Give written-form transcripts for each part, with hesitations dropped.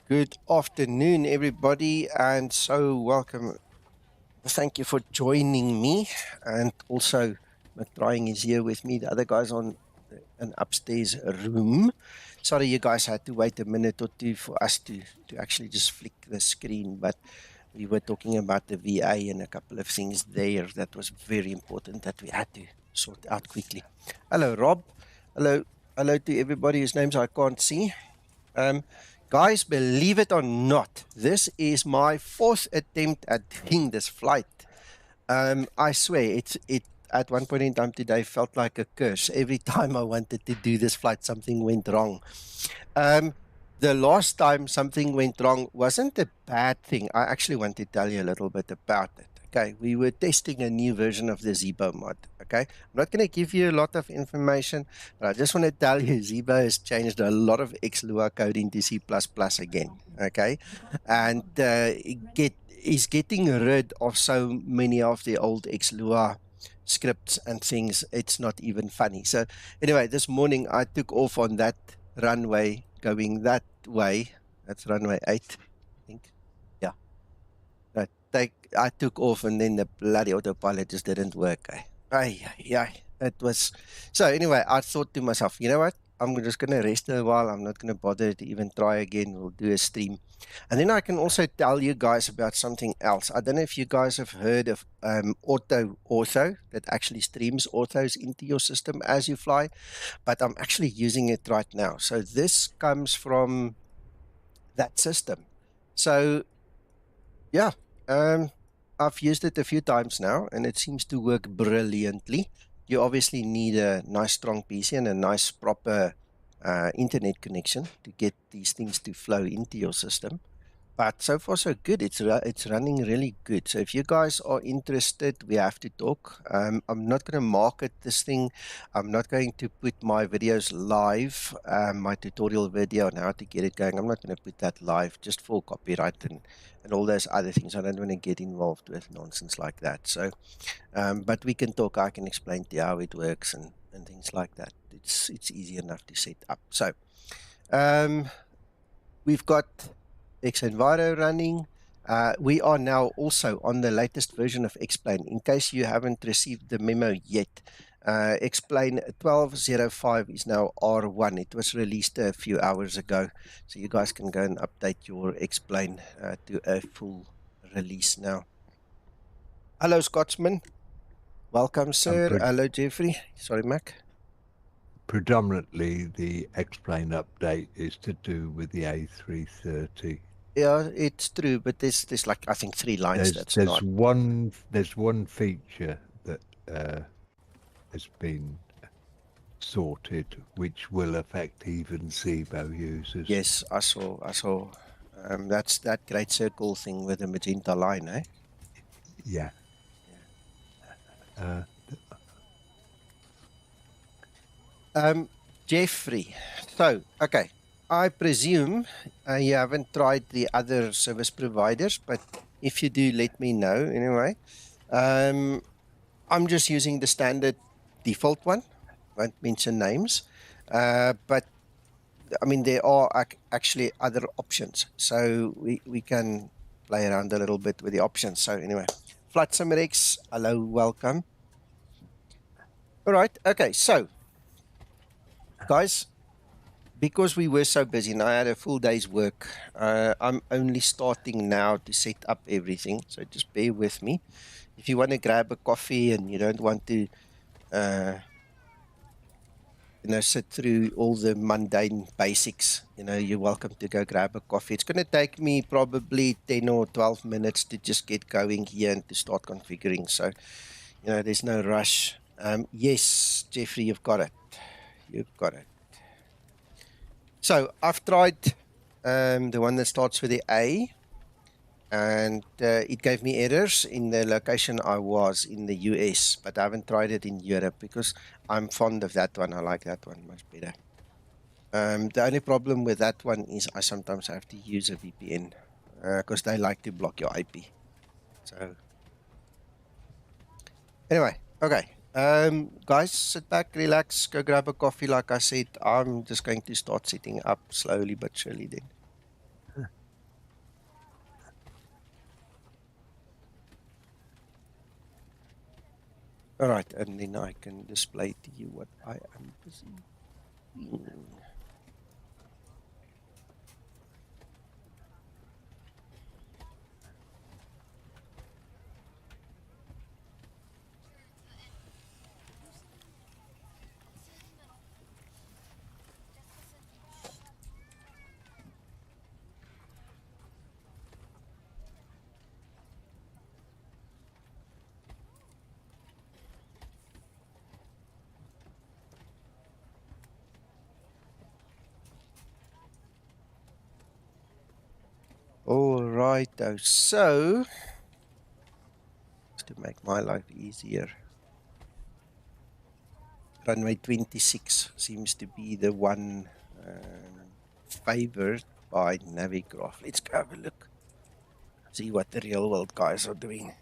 Good afternoon, everybody, and so welcome. Thank you for joining me, and also McTrying is here with me. The other guys on an upstairs room. Sorry, you guys had to wait a minute or two for us to actually just flick the screen, but we were talking about the VA and a couple of things there that was very important that we had to sort out quickly. Hello, Rob. Hello to everybody whose names I can't see. Guys, believe it or not, this is my 4th attempt at doing this flight. I swear, it at one point in time today felt like a curse. Every time I wanted to do this flight, something went wrong. The last time something went wrong wasn't a bad thing. I actually want to tell you a little bit about it. Okay, we were testing a new version of the Zibo mod. Okay, I'm not going to give you a lot of information, but I just want to tell you Zibo has changed a lot of XLua code into C++ again. Okay, and is getting rid of so many of the old XLua scripts and things. It's not even funny. So anyway, this morning I took off on that runway going that way. That's runway 8, I think. Yeah. I took off and then the bloody autopilot just didn't work. It was. So anyway, I thought to myself, you know what? I'm just going to rest a while. I'm not going to bother to even try again. We'll do a stream. And then I can also tell you guys about something else. I don't know if you guys have heard of Ortho that actually streams orthos into your system as you fly, but I'm actually using it right now. So this comes from that system. So yeah, I've used it a few times now and it seems to work brilliantly. You obviously need a nice strong PC and a nice proper internet connection to get these things to flow into your system. But so far so good. It's running really good. So if you guys are interested, we have to talk. I'm not going to market this thing. I'm not going to put my videos live, my tutorial video on how to get it going. I'm not going to put that live just for copyright and all those other things. I don't want to get involved with nonsense like that. So, but we can talk. I can explain to you how it works and things like that. It's easy enough to set up. So, we've got xEnviro running. We are now also on the latest version of X-Plane. In case you haven't received the memo yet, X-Plane 12.05 is now R1. It was released a few hours ago, so you guys can go and update your X-Plane to a full release now. Hello, Scotsman. Welcome, sir. Hello, Jeffrey. Sorry, Mac. Predominantly, the X-Plane update is to do with the A330. Yeah, it's true, but there's like I think 3 lines. There's one feature that has been sorted, which will affect even Zibo users. Yes, I saw. That's that great circle thing with the magenta line, eh? Yeah. Jeffrey. So, okay. I presume you haven't tried the other service providers, but if you do, let me know anyway. I'm just using the standard default one. Won't mention names. But, I mean, there are actually other options. So, we can play around a little bit with the options. So, anyway. Flight Simrex, hello, welcome. All right, okay, so, guys, because we were so busy and I had a full day's work, I'm only starting now to set up everything. So just bear with me. If you want to grab a coffee and you don't want to, sit through all the mundane basics, you're welcome to go grab a coffee. It's going to take me probably 10 or 12 minutes to just get going here and to start configuring. So, there's no rush. Yes, Jeffrey, you've got it. You've got it. So I've tried the one that starts with the A, and it gave me errors in the location I was in the US, but I haven't tried it in Europe because I'm fond of that one. I like that one much better. The only problem with that one is I sometimes have to use a VPN because they like to block your IP. So anyway, okay. Guys, sit back, relax, go grab a coffee. Like I said, I'm just going to start setting up slowly but surely then. All right, and then I can display to you what I am busy doing. All right, so to make my life easier, runway 26 seems to be the one favored by Navigraph. Let's go have a look, see what the real world guys are doing.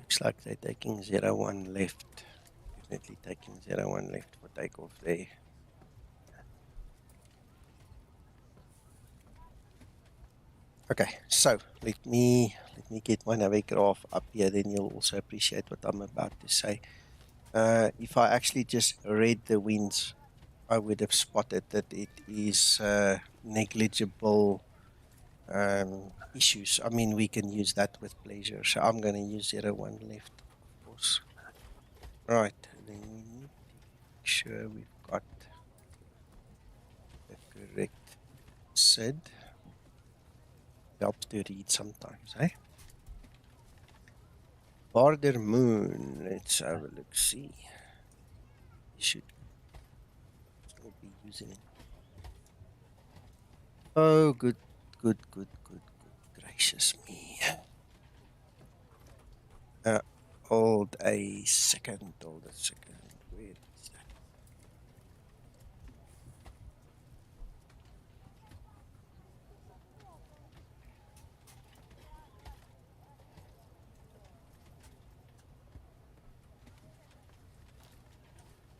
Looks like they're taking 01 left. Definitely taking 01 left for takeoff there. Okay, so let me get my Navigraph up here, then you'll also appreciate what I'm about to say. If I actually just read the winds, I would have spotted that it is negligible issues. I mean, we can use that with pleasure. So I'm going to use 01 left, of course. Right, then we need to make sure we've got the correct SID. Helps to read sometimes, eh? Gardermoen, let's have a look, see. You should still be using it. Oh, good gracious me. Hold a second. Where is that?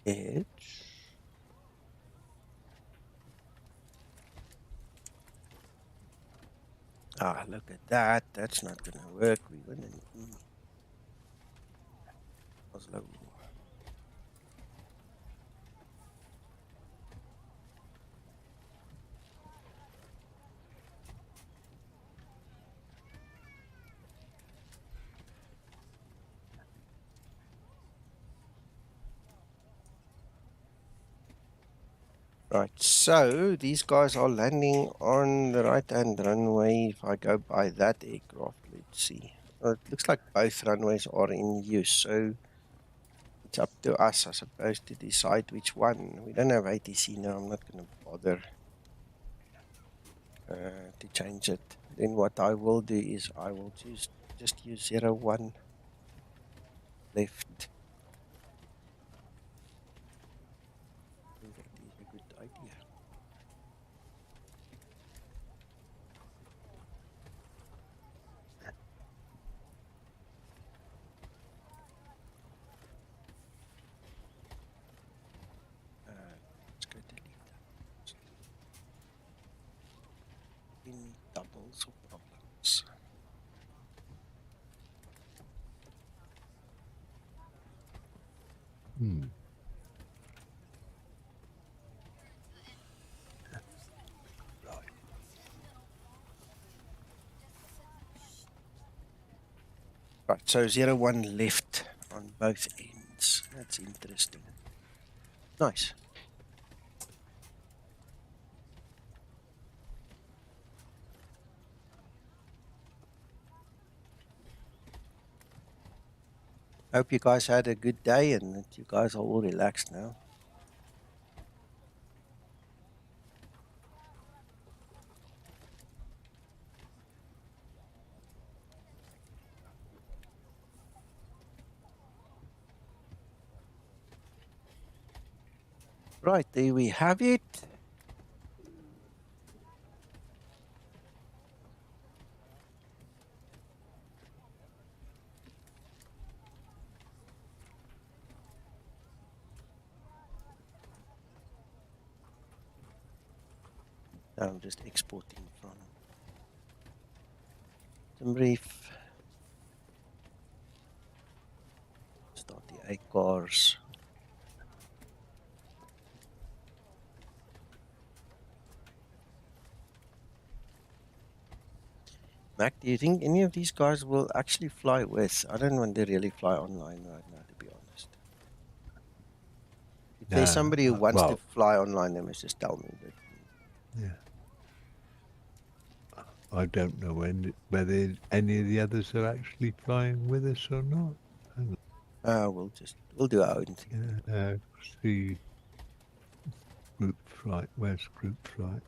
Edge. Ah, look at that. That's not going to work. We want an E. Oslo. Right, so these guys are landing on the right-hand runway. If I go by that aircraft, let's see. It looks like both runways are in use, so it's up to us, I suppose, to decide which one. We don't have ATC now. I'm not going to bother to change it. Then what I will do is I will just use 01 left. I think that is a good idea. Let's go delete that. Any doubles or problems? Right. Right, so 01 left on both ends. That's interesting. Nice. Hope you guys had a good day and that you guys are all relaxed now. Right, there we have it. I'm just exporting from some brief. Start the 8 cars. Mac, do you think any of these guys will actually fly with? I don't want to really fly online right now, to be honest. If there's somebody who wants to fly online, they must just tell me. But yeah, I don't know whether any of the others are actually flying with us or not. we'll do our own thing. Yeah, see, group flight. Where's group flight?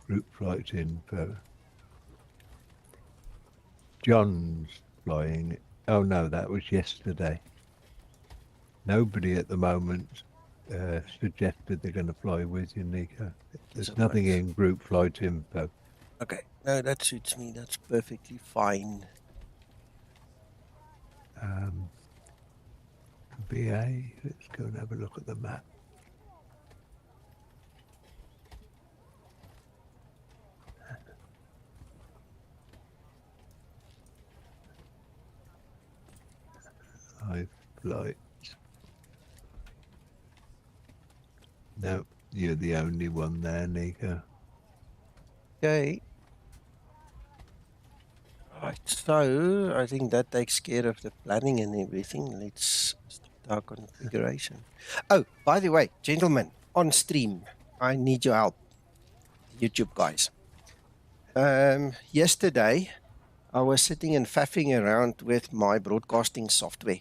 Group flight info. John's flying. Oh no, that was yesterday. Nobody at the moment suggested they're going to fly with you, Nico. There's nothing in group flight info. Okay, no, that suits me. That's perfectly fine. VA, let's go and have a look at the map. Flight. No, you're the only one there, Nico. Okay. Right, so I think that takes care of the planning and everything. Let's start our configuration. Oh, by the way, gentlemen, on stream, I need your help, YouTube guys. Yesterday, I was sitting and faffing around with my broadcasting software.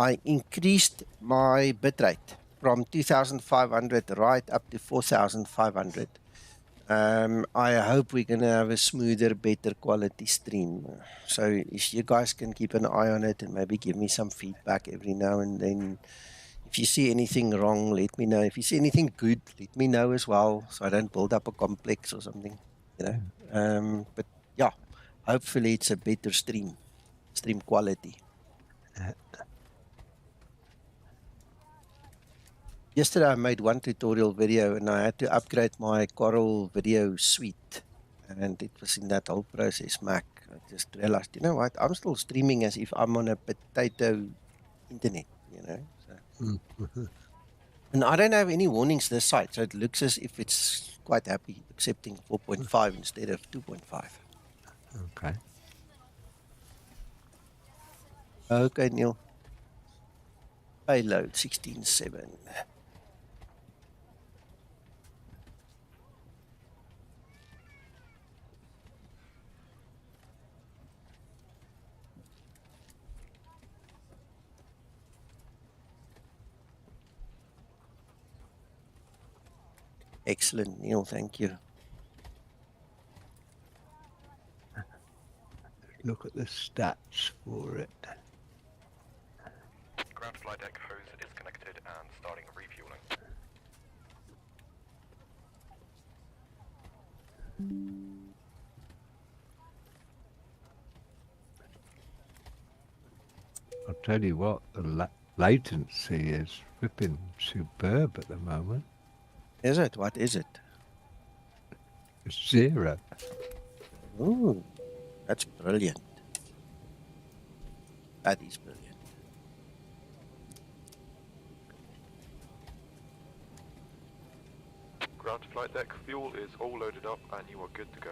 I increased my bitrate from 2,500 right up to 4,500. I hope we're going to have a smoother, better quality stream. So if you guys can keep an eye on it and maybe give me some feedback every now and then. If you see anything wrong, let me know. If you see anything good, let me know as well, so I don't build up a complex or something, you know. But yeah, hopefully it's a better stream quality. Yesterday I made one tutorial video and I had to upgrade my Coral video suite, and it was in that whole process, Mac. I just realized, you know what, I'm still streaming as if I'm on a potato internet, you know. So. And I don't have any warnings this side, so it looks as if it's quite happy accepting 4.5 instead of 2.5. Okay. Okay, Neil. Payload 16.7. Excellent, Neil. Thank you. Look at the stats for it. Ground flight deck hose is connected and starting refueling. I'll tell you what, the latency is flipping superb at the moment. Is it? What is it? It's 0. Ooh, that's brilliant. That is brilliant. Ground flight deck fuel is all loaded up and you are good to go.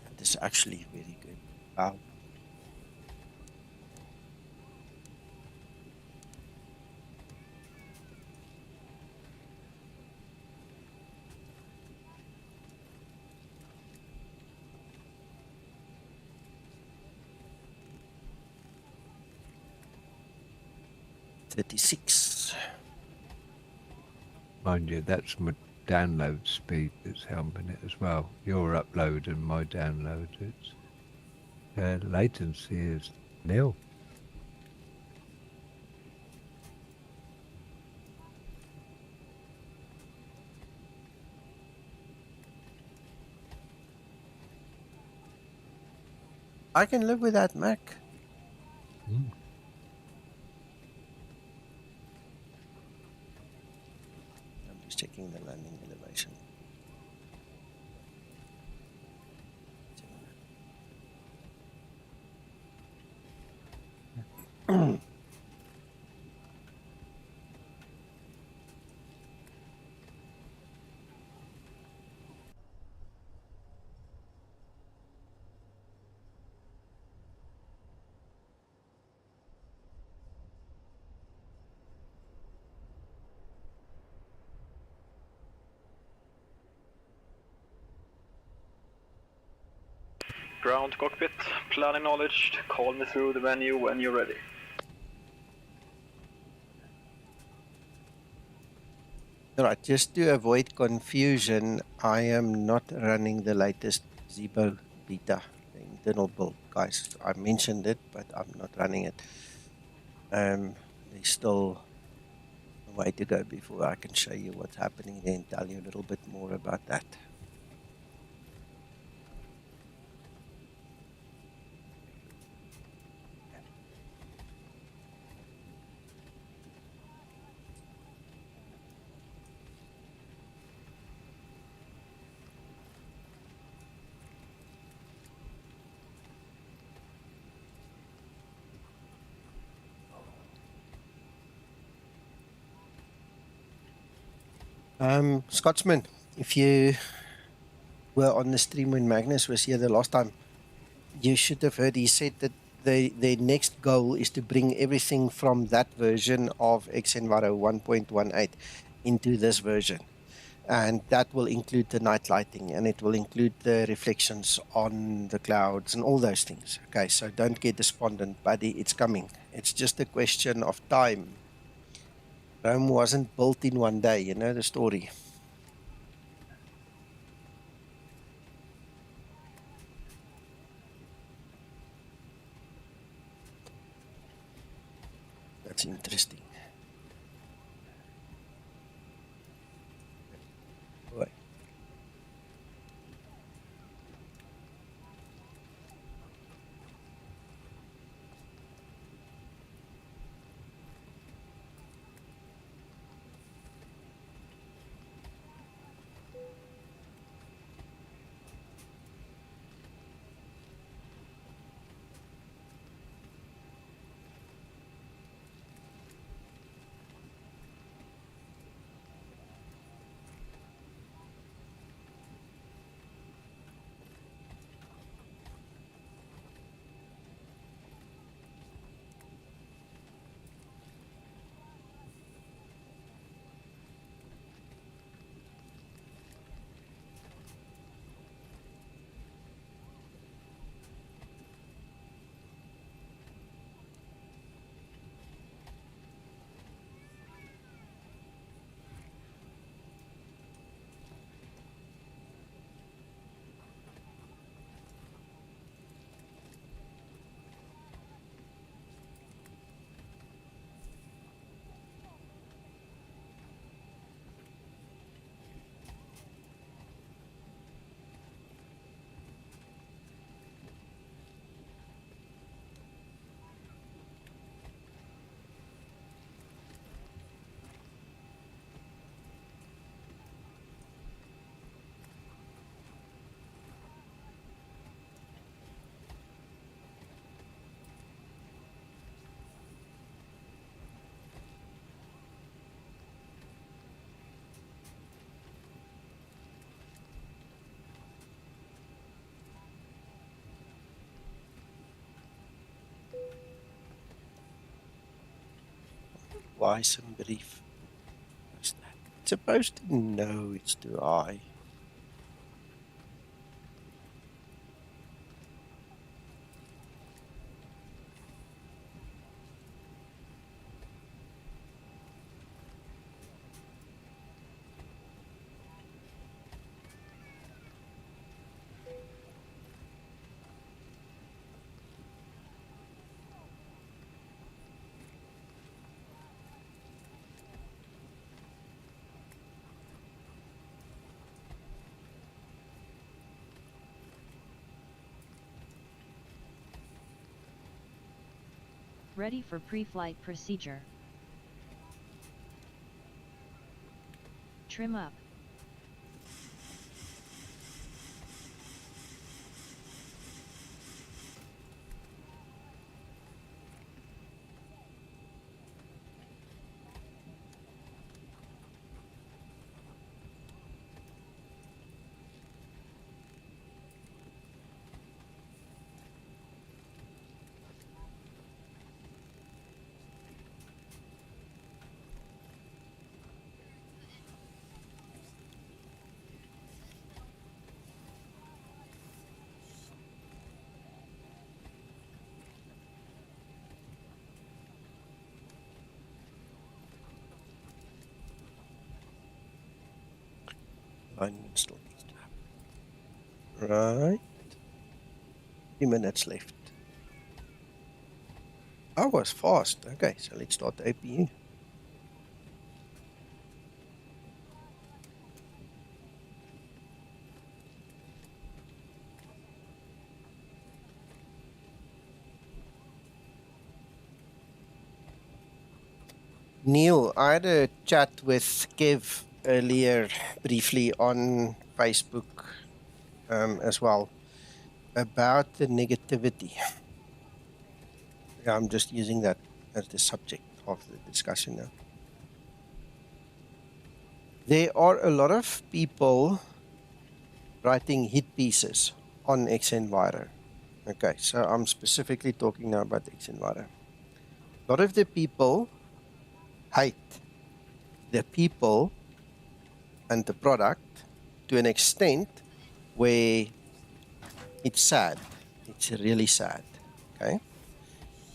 That is actually very good. Wow. $36. Mind you, that's my download speed that's helping it as well. Your upload and my download, it's latency is 0. I can live with that, Mac. Mm. I'm just checking the landing elevation. Ground cockpit, plan acknowledged. Call me through the menu when you're ready. All right, just to avoid confusion, I am not running the latest Zibo beta, the internal build, guys. I mentioned it, but I'm not running it. There's still a way to go before I can show you what's happening there and tell you a little bit more about that. Scotsman, if you were on the stream when Magnus was here the last time, you should have heard he said that the next goal is to bring everything from that version of xEnviro 1.18 into this version. And that will include the night lighting, and it will include the reflections on the clouds and all those things. Okay, so don't get despondent, buddy. It's coming. It's just a question of time. Rome wasn't built in one day, you know the story. That's interesting. Right. Why somebody does that? It's supposed to know it's too high. Ready for pre-flight procedure. Trim up. Line still needs to happen. Right. 3 minutes left. I was fast. Okay, so let's start the APU. Neil, I had a chat with Kev earlier briefly on Facebook as well about the negativity. Yeah, I'm just using that as the subject of the discussion now. There are a lot of people writing hit pieces on xEnviro. Okay, so I'm specifically talking now about xEnviro. A lot of the people hate the people and the product to an extent where it's sad. It's really sad. Okay.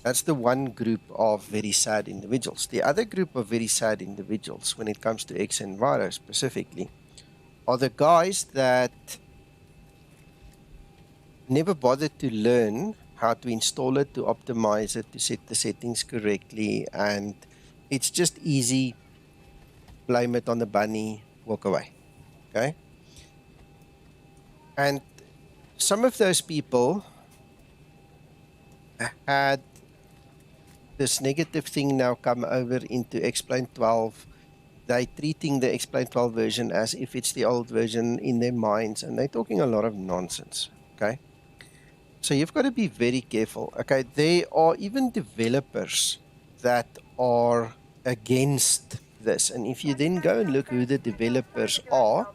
That's the one group of very sad individuals. The other group of very sad individuals, when it comes to xEnviro specifically, are the guys that never bothered to learn how to install it, to optimize it, to set the settings correctly, and it's just easy, blame it on the bunny, walk away. Okay? And some of those people had this negative thing now come over into Explain 12. They're treating the Explain 12 version as if it's the old version in their minds, and they're talking a lot of nonsense. Okay? So you've got to be very careful. Okay, there are even developers that are against this. And if you then go and look who the developers are,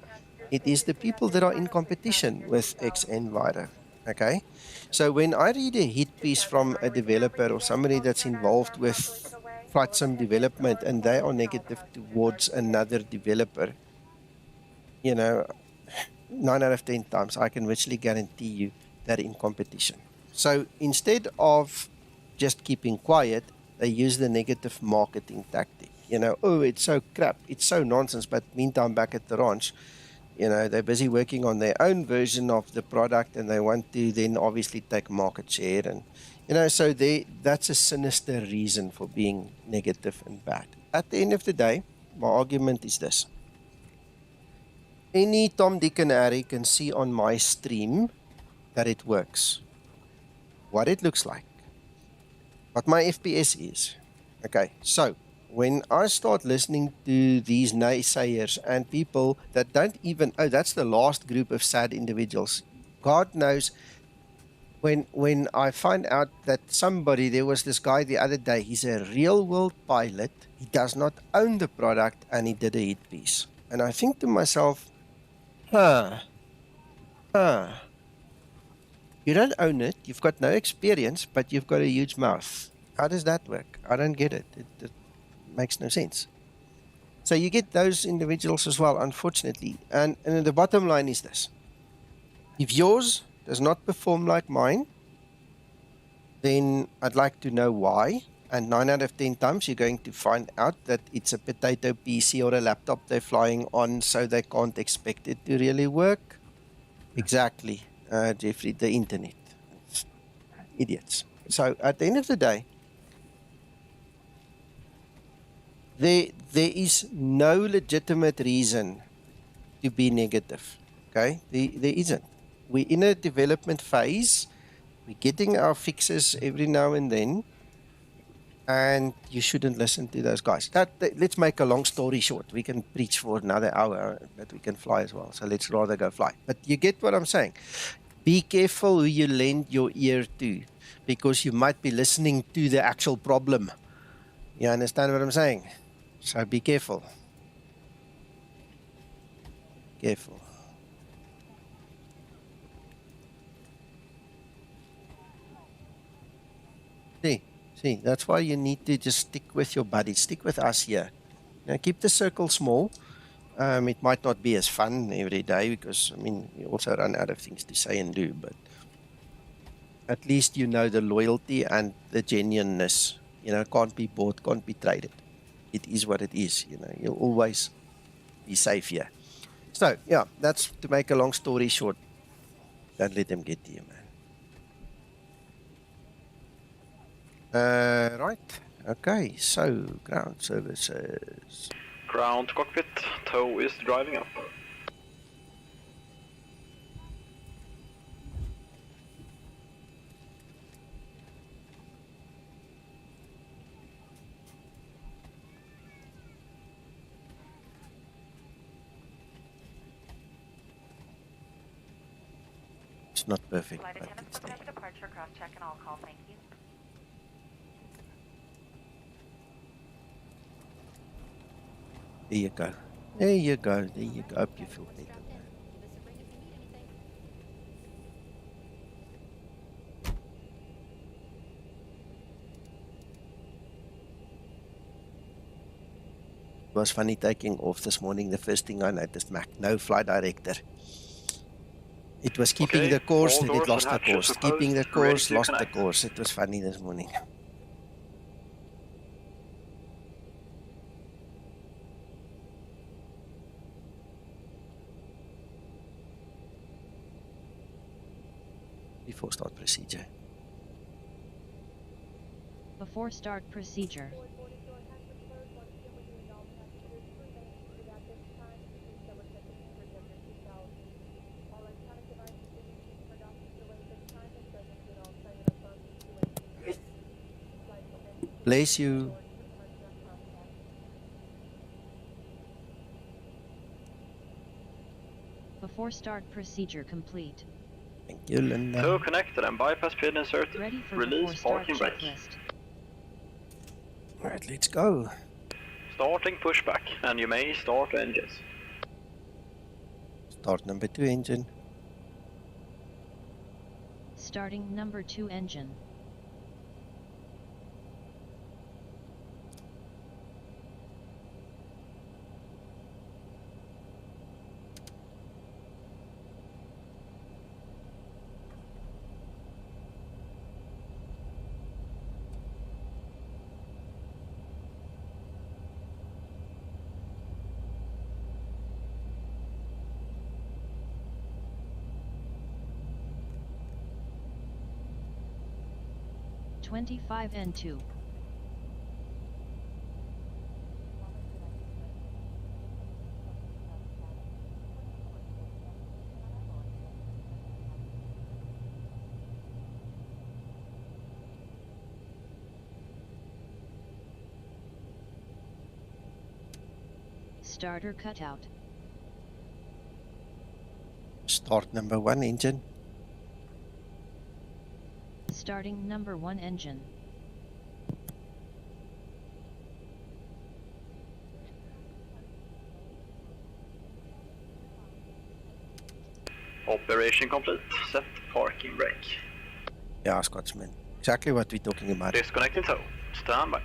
it is the people that are in competition with xEnviro. Okay, so when I read a hit piece from a developer or somebody that's involved with flight sim development and they are negative towards another developer, you know, 9 out of 10 times, I can virtually guarantee you they're in competition. So instead of just keeping quiet, they use the negative marketing tactic. You know, oh, it's so crap, it's so nonsense, but meantime, back at the ranch, you know, they're busy working on their own version of the product and they want to then obviously take market share. And, you know, so that's a sinister reason for being negative and bad. At the end of the day, my argument is this. Any Tom, Dick and Harry can see on my stream that it works. What it looks like. What my FPS is. Okay, so when I start listening to these naysayers and people that don't even, oh, that's the last group of sad individuals. God knows, when I find out that somebody, there was this guy the other day, he's a real world pilot, he does not own the product and he did a hit piece. And I think to myself, you don't own it, you've got no experience, but you've got a huge mouth. How does that work? I don't get it. It makes no sense. So you get those individuals as well, unfortunately. And the bottom line is this. If yours does not perform like mine, then I'd like to know why. And 9 out of 10 times you're going to find out that it's a potato PC or a laptop they're flying on, so they can't expect it to really work. Exactly, Jeffrey, the internet. Idiots. So at the end of the day, there is no legitimate reason to be negative. Okay? There isn't. We're in a development phase. We're getting our fixes every now and then. and you shouldn't listen to those guys. Let's make a long story short. We can preach for another hour, but we can fly as well. So let's rather go fly. But you get what I'm saying. Be careful who you lend your ear to, because you might be listening to the actual problem. You understand what I'm saying? So be careful. Careful. See, that's why you need to just stick with your buddies. Stick with us here. Now, keep the circle small. It might not be as fun every day because, I mean, you also run out of things to say and do, but at least you know the loyalty and the genuineness. You know, can't be bought, can't be traded. It is what it is. You know, you'll always be safe here. So, yeah, that's to make a long story short. Don't let them get to you, man. Right. Okay, so ground services. Ground cockpit, tow is driving up. It's not perfect, Flight but attendant, it's there. prepare for departure, cross check and all call, thank you. There you go. There you go. There you go. Hope you feel better, man. It was funny taking off this morning. The first thing I noticed, Mac, no flight director. It was keeping Okay, the course, all then it doors lost and the hatches course. are Keeping the closed, course, ready to lost the connect. course. It was funny this morning. Before start procedure. Before start procedure. Bless you. Before start procedure complete. Thank you, Linda. Tow connected and bypass pin inserted. Ready for Release before start parking brake. checklist. All right, let's go. Starting pushback, and you may start engines. Start number 2 engine. Starting number 2 engine. (25N2). Starter cutout. Start number 1 engine. Starting number 1 engine. Operation complete. Set parking brake. Yeah, Scotsman. Exactly what we're talking about. Disconnecting tow. Stand by.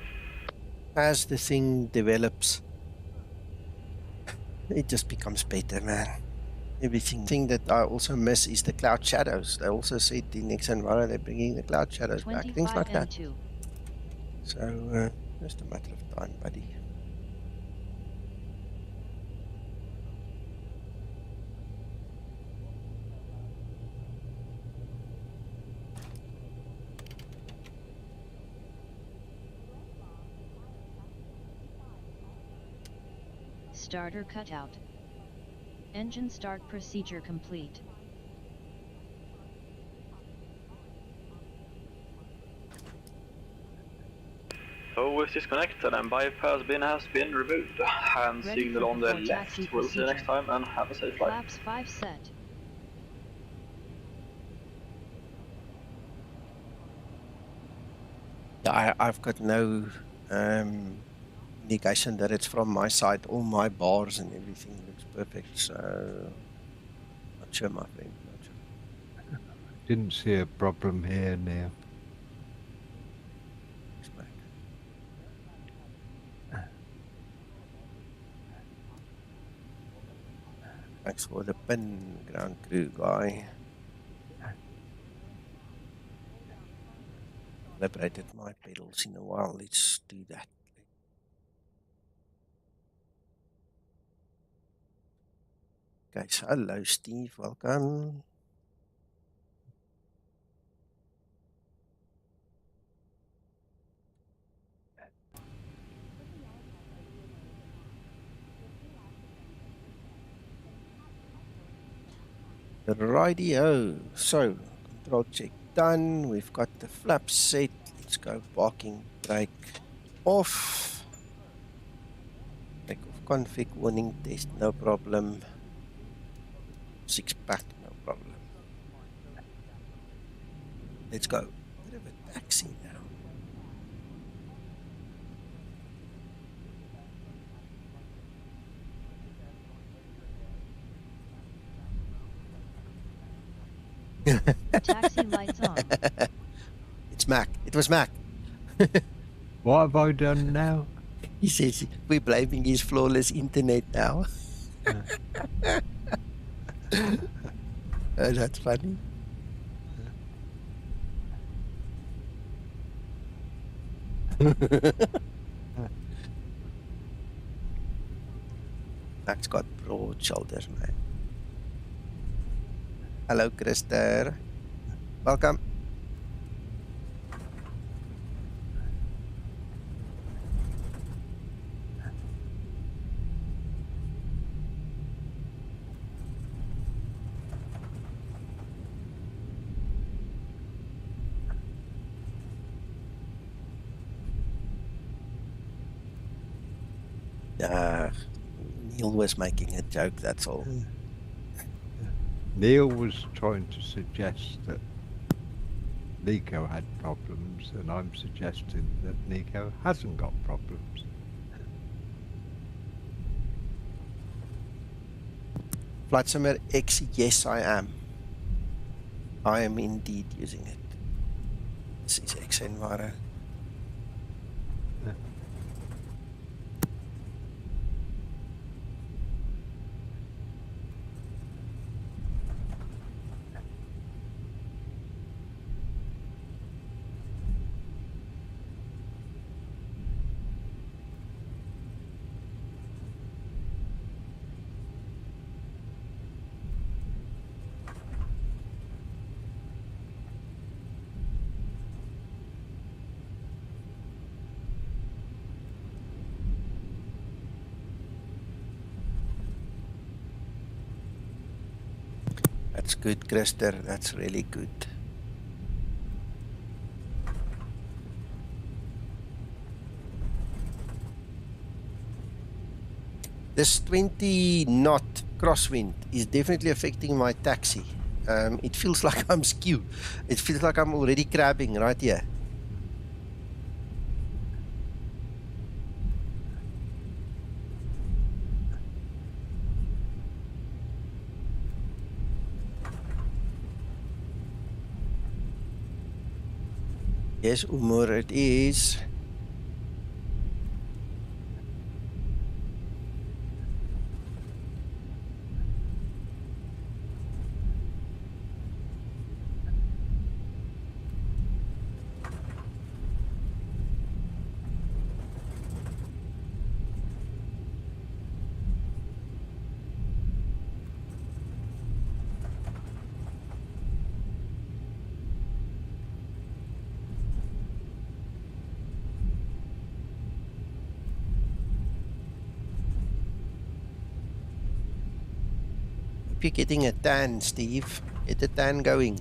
As the thing develops, it just becomes better, man. Everything. Thing that I also miss is the cloud shadows. They also said in xEnviro they're bringing the cloud shadows back. Things like that. 25N2. So, just a matter of time, buddy. Starter cutout. Engine start procedure complete. So is disconnected and bypass bin has been removed. Hand Ready signal for on the before left. taxi We'll see you next procedure. time and have a safe flight. Flaps 5 set. Yeah, I've got no indication that it's from my side. All my bars and everything looks perfect. So, not sure, my friend. Not sure. Didn't see a problem here, Neil. Thanks, Mac. Thanks for the pin, ground crew guy. Calibrated my pedals in a while. Let's do that. Okay, so hello, Steve. Welcome. Rightio. So, control check done. We've got the flaps set. Let's go parking brake off. Brake off config warning test, no problem. 6-pack, no problem. Let's go. Bit of a taxi now. Taxi lights on. It's Mac. It was Mac. What have I done now? He says we're blaming his flawless internet now. Oh, that's funny. Mac's got broad shoulders, man. Hello, Krister. Welcome. Neil was making a joke, that's all. Neil was trying to suggest that Nico had problems, and I'm suggesting that Nico hasn't got problems. Flight Simulator X, yes, I am. I am indeed using it. This is xEnviro. That's good, Krister. That's really good. This 20 knot crosswind is definitely affecting my taxi. It feels like I'm skew. It feels like I'm already crabbing right here. Yes, Umur, it is. You're getting a tan, Steve. Get the tan going.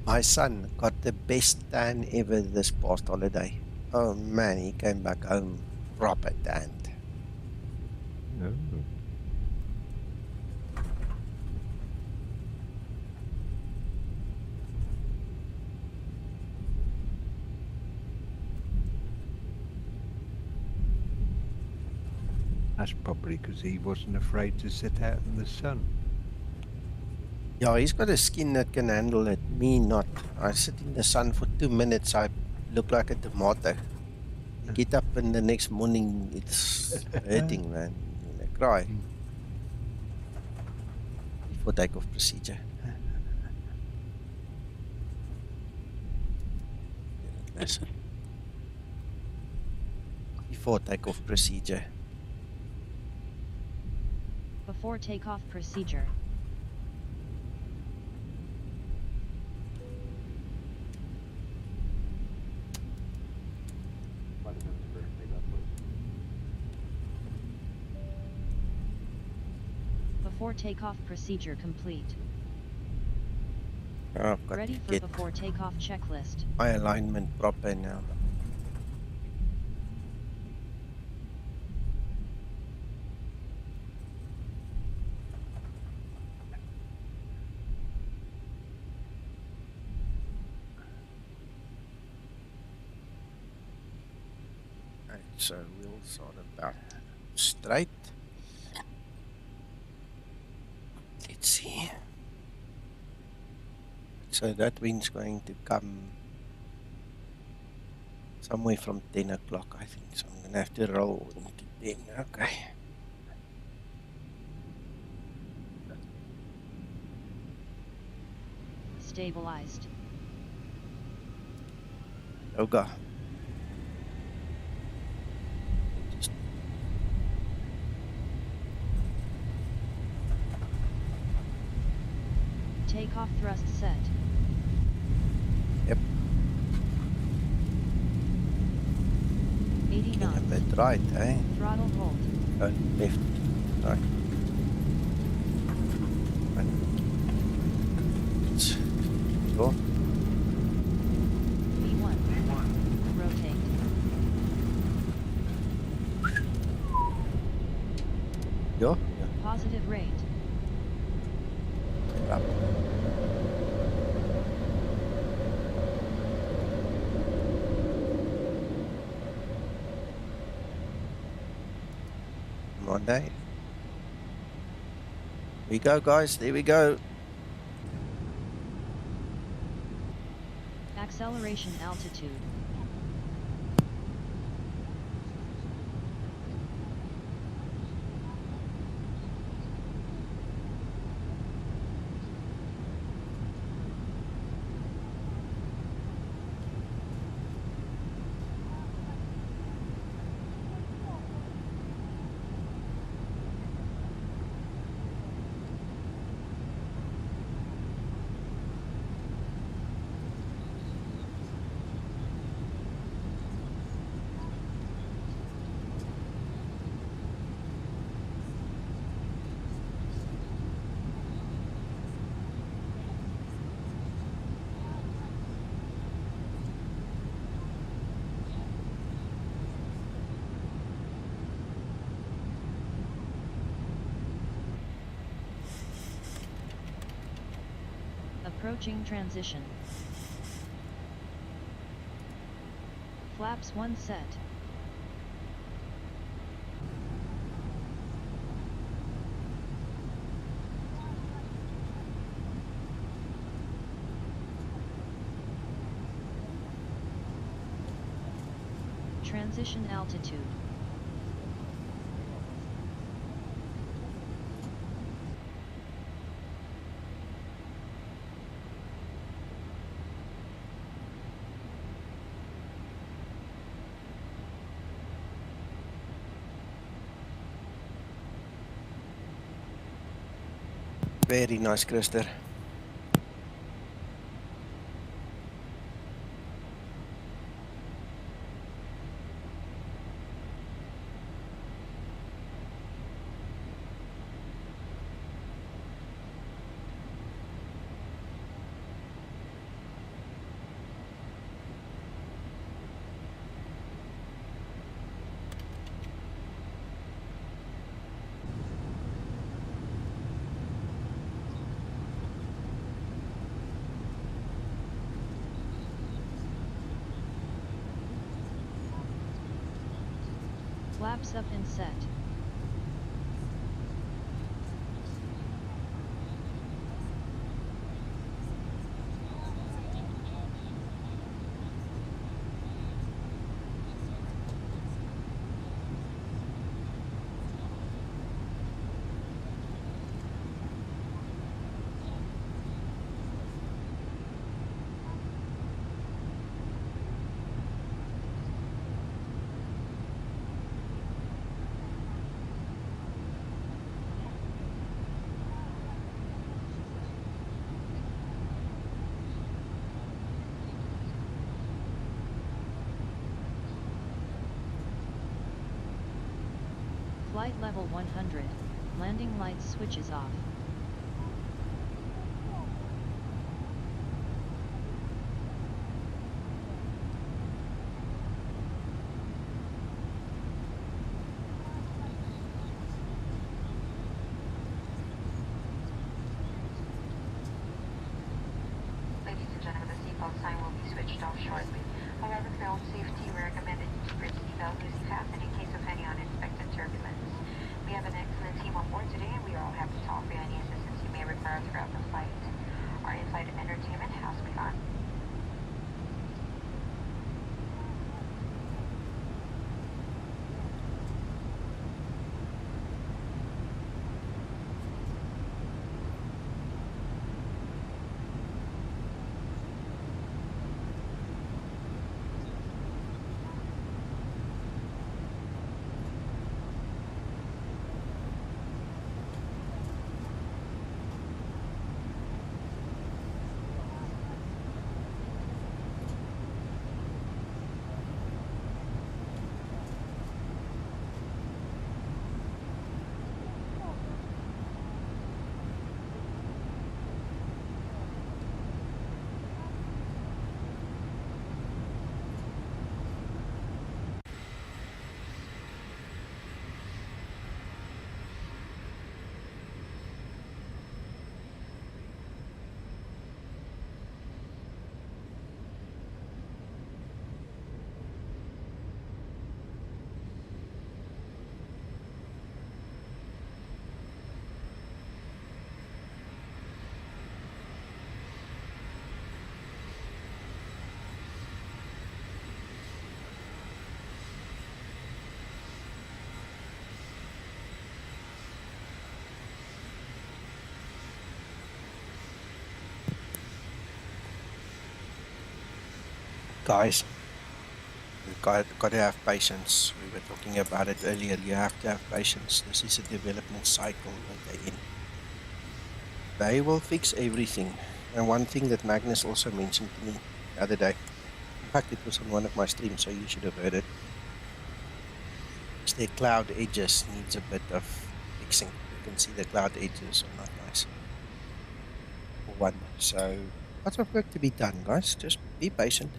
My son got the best tan ever this past holiday. Oh man, he came back home proper tanned. Oh. That's probably because he wasn't afraid to sit out in the sun. Yeah, he's got a skin that can handle it. Me not. I sit in the sun for 2 minutes. I look like a tomato. You get up in the next morning, it's hurting, man. You're gonna cry. Before takeoff procedure. Listen. Before takeoff procedure. Before takeoff procedure. Before takeoff procedure complete. Oh, I've got Ready to for get before takeoff checklist. my alignment proper now. Right, so wheels are about straight. Let's see. So that wind's going to come somewhere from 10 o'clock, I think. So I'm going to have to roll into 10. Okay. Stabilized. Yoga. Just Takeoff thrust set. Yep. 80 Looking a knots. bit right, eh? Throttle hold. Left. Right. Right. Sure. V1. Rotate. Yeah. Positive rate. Up. Come on, Dave. Here we go, guys. There we go. Acceleration altitude. Approaching transition. Flaps 1 set. Transition altitude. Very nice, Christer. Flaps up and set. Flight level 100, landing lights switches off. Ladies and gentlemen, the seatbelt sign will be switched off shortly. However, for your own safety, we recommend that you keep your seatbelt loose fastened in case of any unexpected turbulence. We have an excellent team on board today, and we are all happy to offer you any assistance you may require throughout the flight. Our in-flight entertainment has begun. Guys, you've got to have patience. We were talking about it earlier. You have to have patience. This is a development cycle that they're in. They will fix everything. And one thing that Magnus also mentioned to me the other day, in fact, it was on one of my streams, so you should have heard it, is their cloud edges needs a bit of fixing. You can see the cloud edges are not nice. For one. So, lots of work to be done, guys. Just be patient.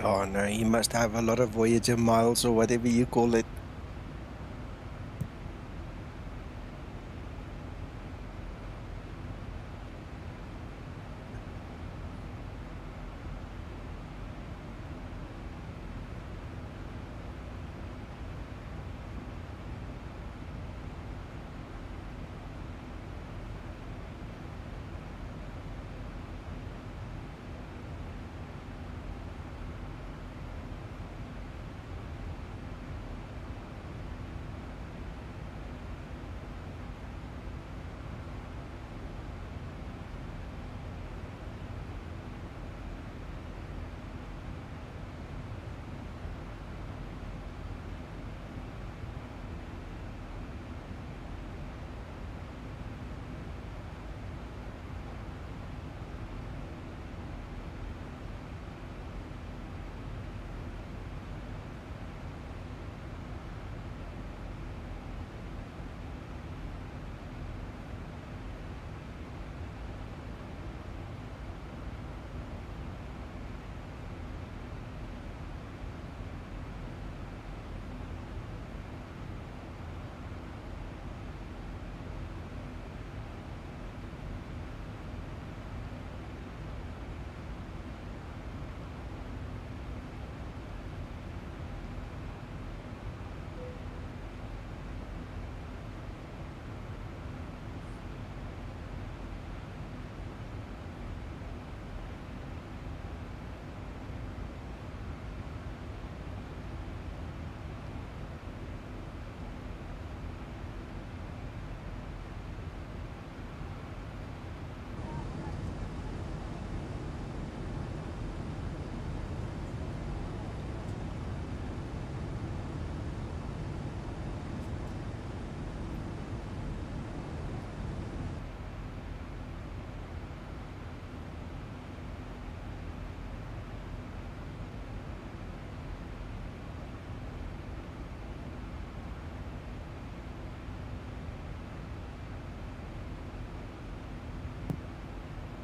Oh no, you must have a lot of Voyager miles or whatever you call it.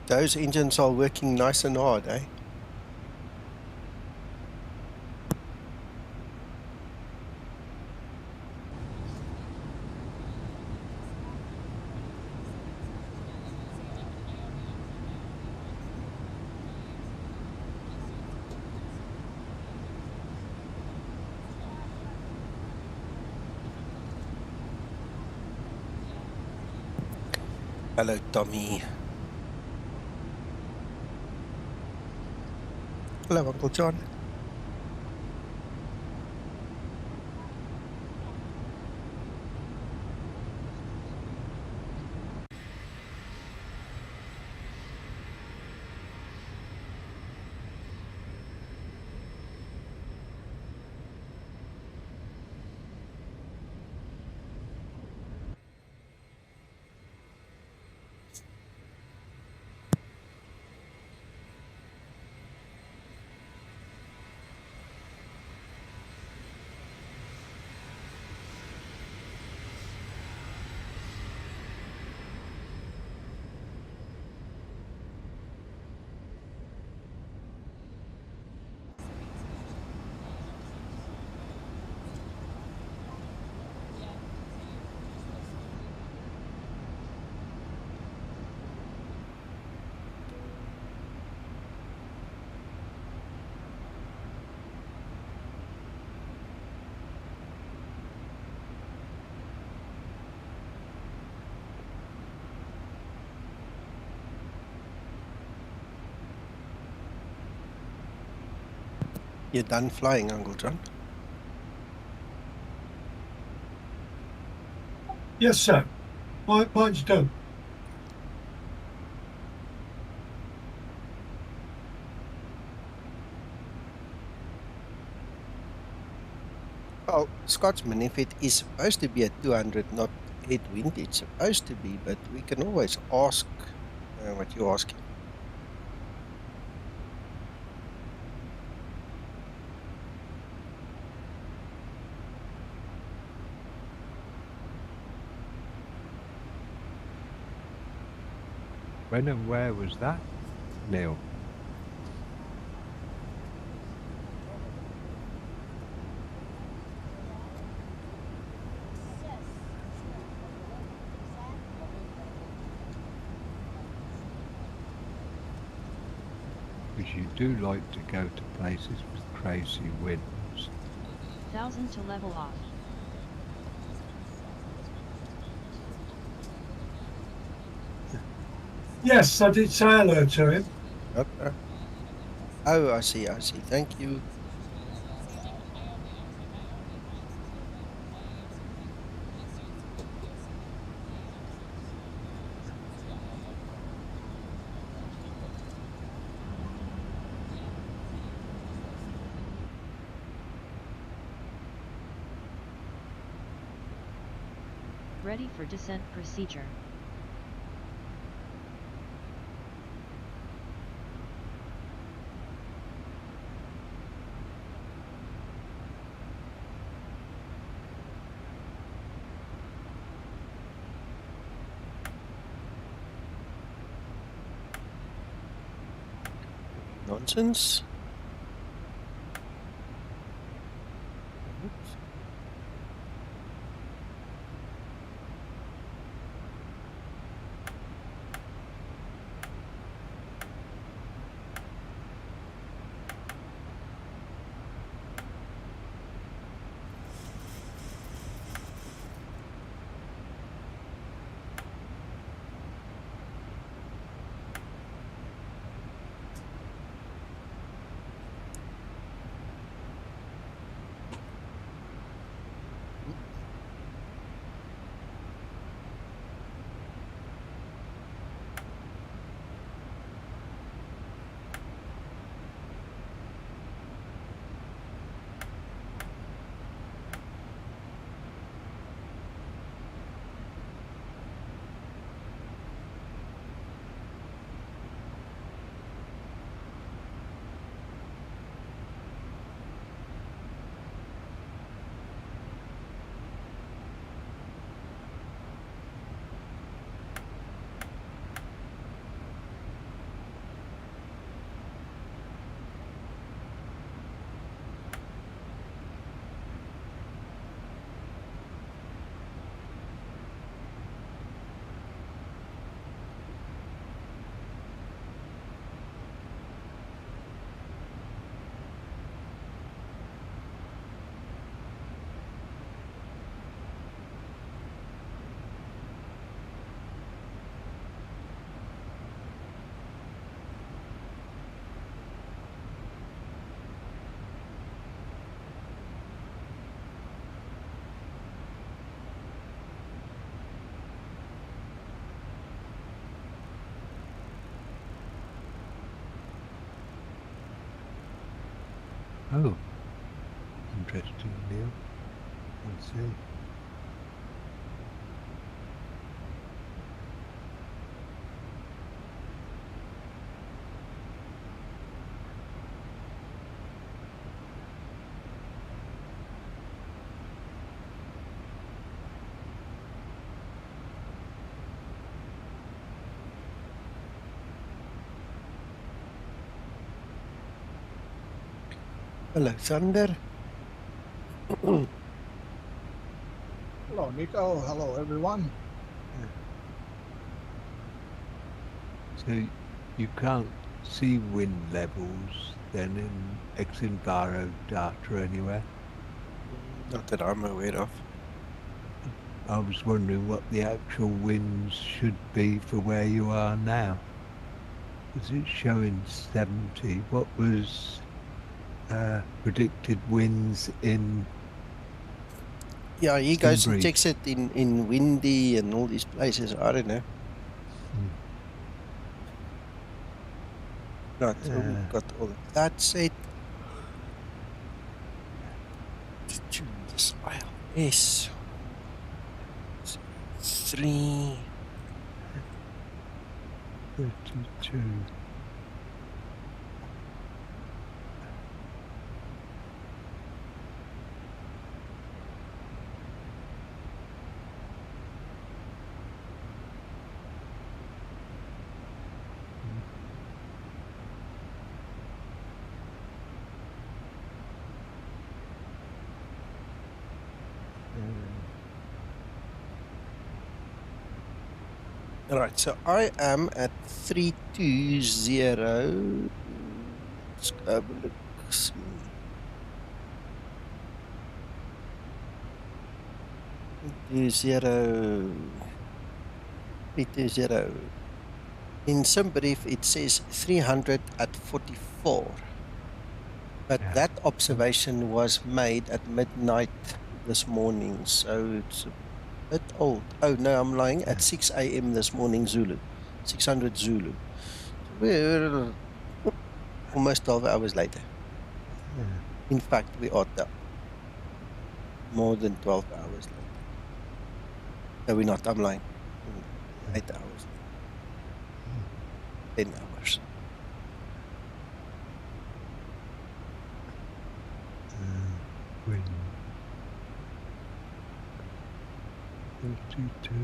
Those engines are working nice and hard, eh? Hello, Tommy. Hello, Uncle John. You're done flying, Uncle John? Yes, sir. Mine's done. Well, Scotsman, if it is supposed to be a 200 knot headwind, it's supposed to be, but we can always ask what you're asking. When and where was that, Neil? because you do like to go to places with crazy winds. 1000 to level off. Yes, I did say hello to him. Okay. Oh, I see. I see. Thank you. Ready for descent procedure. Nonsense. Oh, interesting, Neil. I see. Hello, Thunder. Hello, Nico. Hello, everyone. So you can't see wind levels then in xEnviro data anywhere? Not that I'm aware of. I was wondering what the actual winds should be for where you are now. Is it showing 70? What was predicted winds in Yeah, he goes and Embry? checks it in windy and all these places. I don't know. Right, so we've got all of that set. To tune this ILS. 3. 32. Right, so I am at 320. Let's have a look. To 0. 320. In SimBrief, it says 300 at 44. But Yeah. that observation was made at midnight this morning, so it's a bit old. Oh, no, I'm lying. At 6 a.m. this morning, Zulu. 600 Zulu. So we're almost 12 hours later. In fact, we are more than 12 hours later. No, we're not. I'm lying. 8 hours later. 10 hours. Wind 32.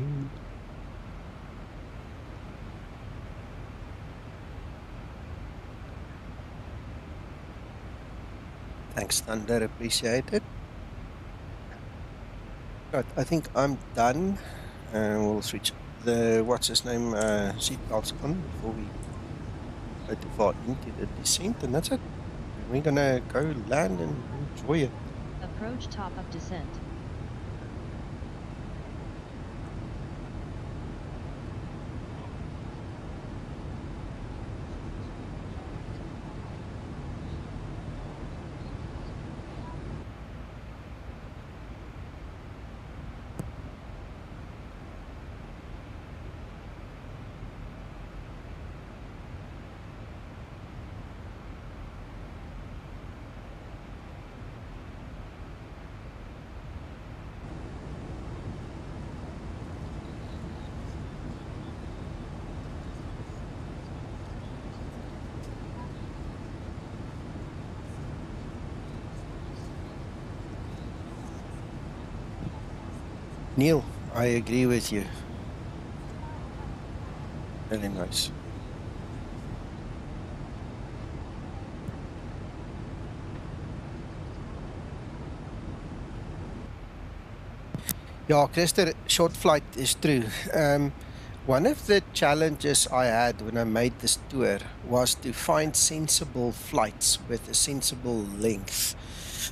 Thanks, Thunder. Appreciate it. Right, I think I'm done. We'll switch the, what's his name, seatbelts on before we go too far into the descent, and that's it. We're gonna go land and enjoy it. Approach top of descent. Neil, I agree with you. Very nice. Yeah, Christer, short flight is true. One of the challenges I had when I made this tour was to find sensible flights with a sensible length.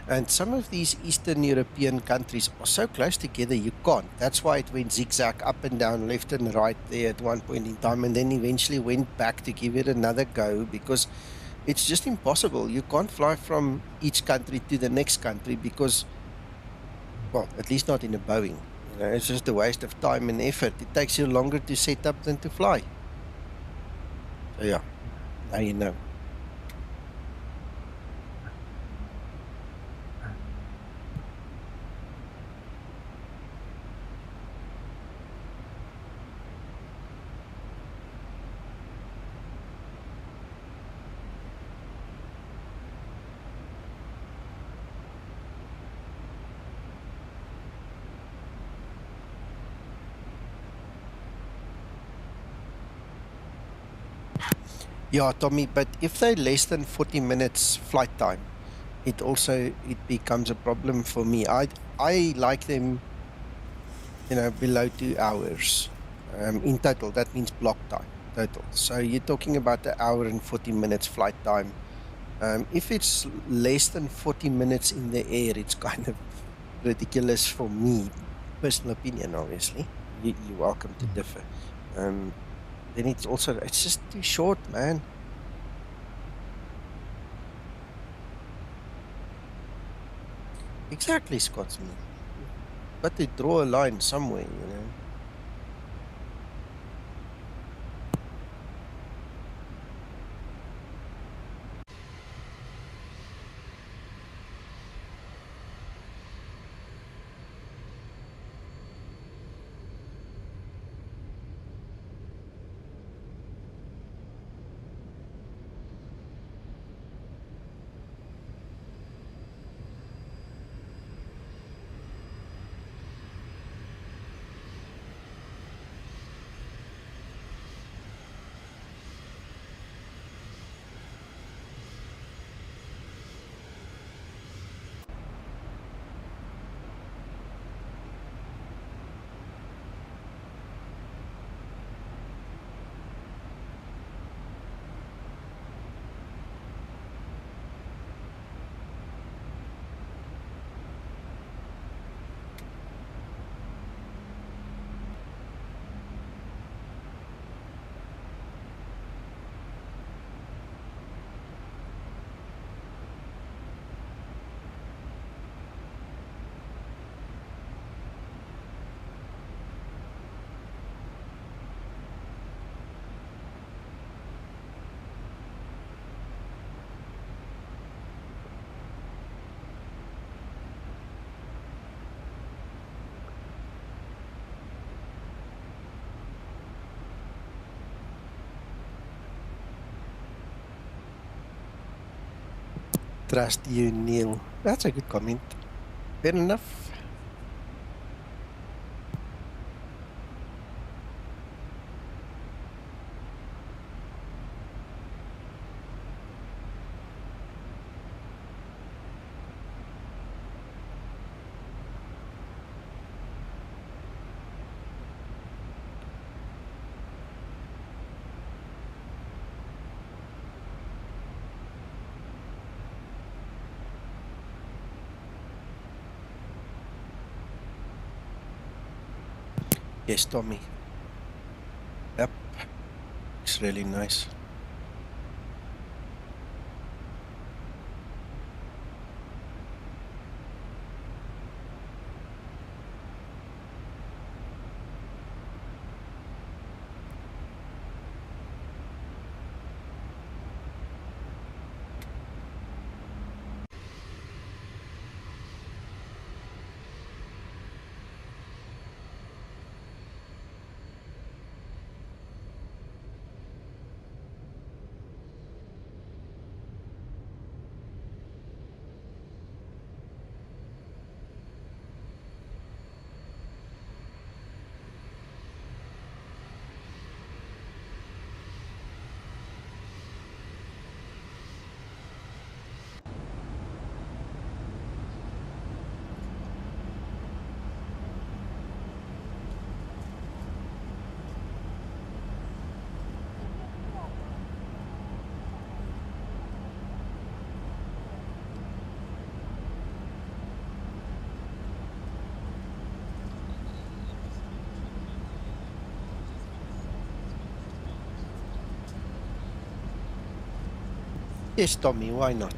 And some of these Eastern European countries are so close together, you can't. That's why it went zigzag up and down, left and right there at one point in time, and then eventually went back to give it another go because it's just impossible. You can't fly from each country to the next country because, well, at least not in a Boeing. You know, it's just a waste of time and effort. It takes you longer to set up than to fly. So yeah, now you know. Yeah, Tommy, but if they're less than 40 minutes flight time, it becomes a problem for me. I like them, you know, below 2 hours in total. That means block time total. So you're talking about an hour and 40 minutes flight time. If it's less than 40 minutes in the air, it's kind of ridiculous for me. Personal opinion, obviously. You're welcome to differ. Then it's just too short, man. Exactly, Scotsman. But they draw a line somewhere, you know. Trust you, Neil. That's a good comment. Fair enough. Yes, Tommy. Yep. Looks really nice. Yes, Tommy, why not?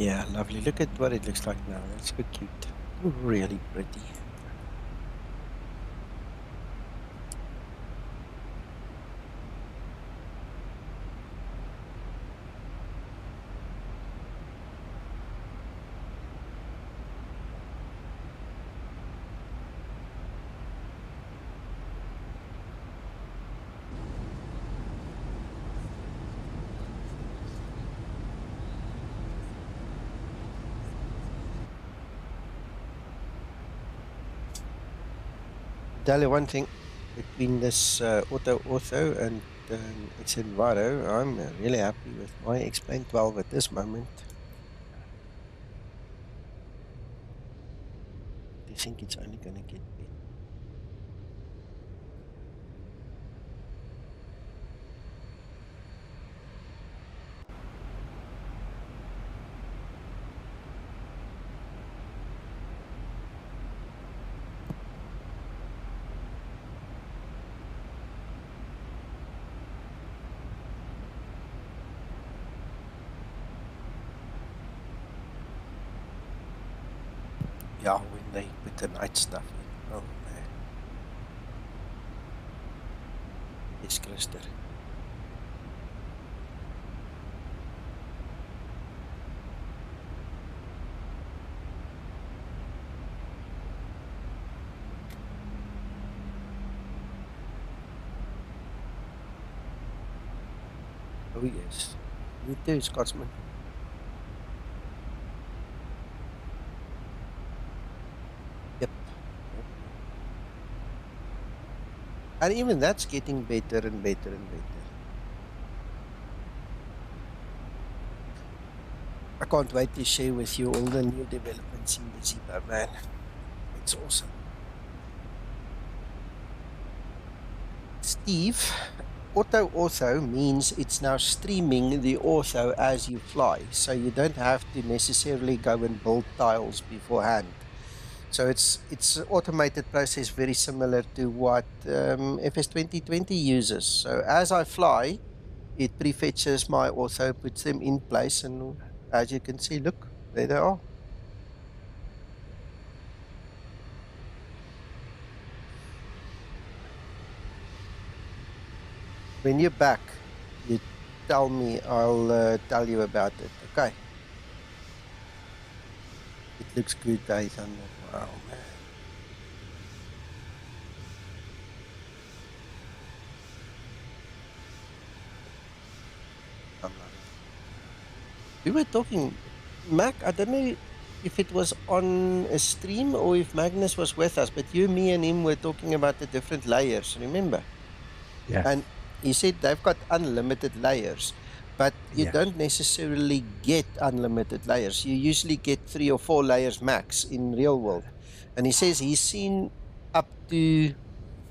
Yeah, lovely. Look at what it looks like now. That's so cute. Really pretty. Tell you one thing, between this auto and xEnviro, I'm really happy with my X-Plane 12 at this moment. I think it's only going to get better. Yeah, when they put the night stuff in. Oh, man. Yes, Christer. Oh, yes. You too, Scotsman. Yep. And even that's getting better and better and better. I can't wait to share with you all the new developments in the Zibo, man. It's awesome. Steve, auto means it's now streaming the auto as you fly, so you don't have to necessarily go and build tiles beforehand. So it's an automated process very similar to what FS 2020 uses. So as I fly, it prefetches my auto, puts them in place, and as you can see, look, there they are. When you're back, you tell me, I'll tell you about it, okay? It looks good, Thunder. Wow, man. We were talking, Mac, I don't know if it was on a stream or if Magnus was with us, but you, me, and him were talking about the different layers, remember? Yes. And he said they've got unlimited layers, but you Yes. don't necessarily get unlimited layers. You usually get 3 or 4 layers max in real world. And he says he's seen up to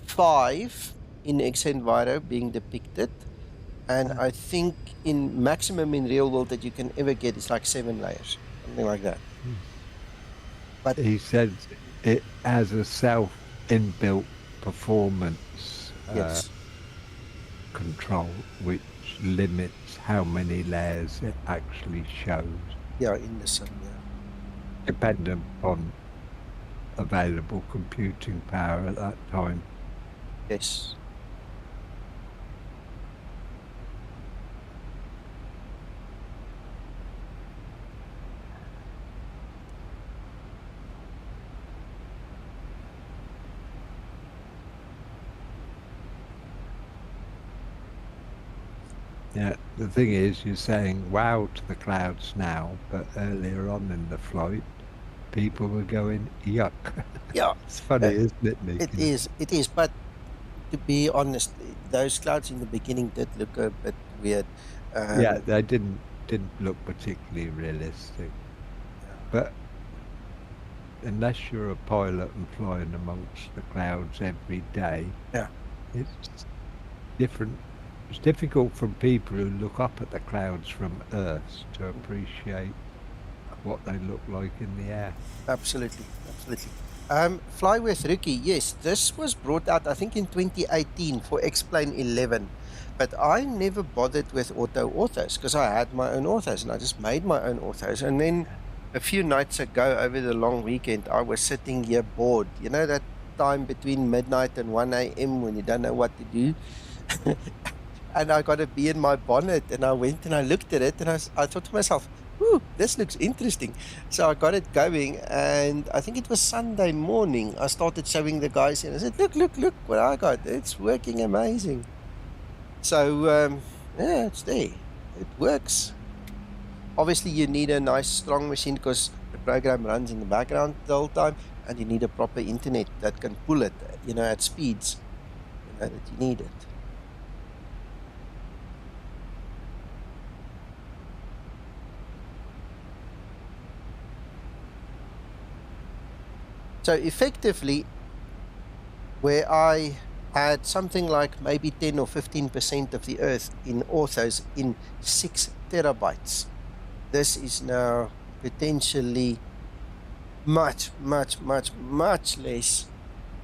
5 in xEnviro being depicted. And I think in maximum in real world that you can ever get is like 7 layers, something like that. But he said it has a self-inbuilt performance yes, control, which limits how many layers it actually shows, yeah, in the sim, yeah. dependent on available computing power at that time. Yes. Yeah, the thing is, you're saying wow to the clouds now, but earlier on in the flight, people were going yuck. Yeah. It's funny, isn't it, Nick? It is, but to be honest, those clouds in the beginning did look a bit weird. Yeah, they didn't look particularly realistic. But unless you're a pilot and flying amongst the clouds every day, yeah, it's different. It's difficult for people who look up at the clouds from Earth to appreciate what they look like in the air. Absolutely, absolutely. Fly with Rookie, yes, this was brought out, I think, in 2018 for X-Plane 11. But I never bothered with autos because I had my own autos and I just made my own autos. And then a few nights ago, over the long weekend, I was sitting here bored. You know that time between midnight and 1 a.m. when you don't know what to do? And I got a bee in my bonnet, and I went and I looked at it, and I thought to myself, ooh, this looks interesting. So I got it going, and I think it was Sunday morning, I started showing the guys, and I said, look what I got. It's working amazing. So, yeah, it's there. It works. Obviously, you need a nice, strong machine because the program runs in the background the whole time. and you need a proper internet that can pull it, you know, at speeds, you know, that you need it. So effectively, where I had something like maybe 10 or 15% of the Earth in orthos in 6 terabytes, this is now potentially much less,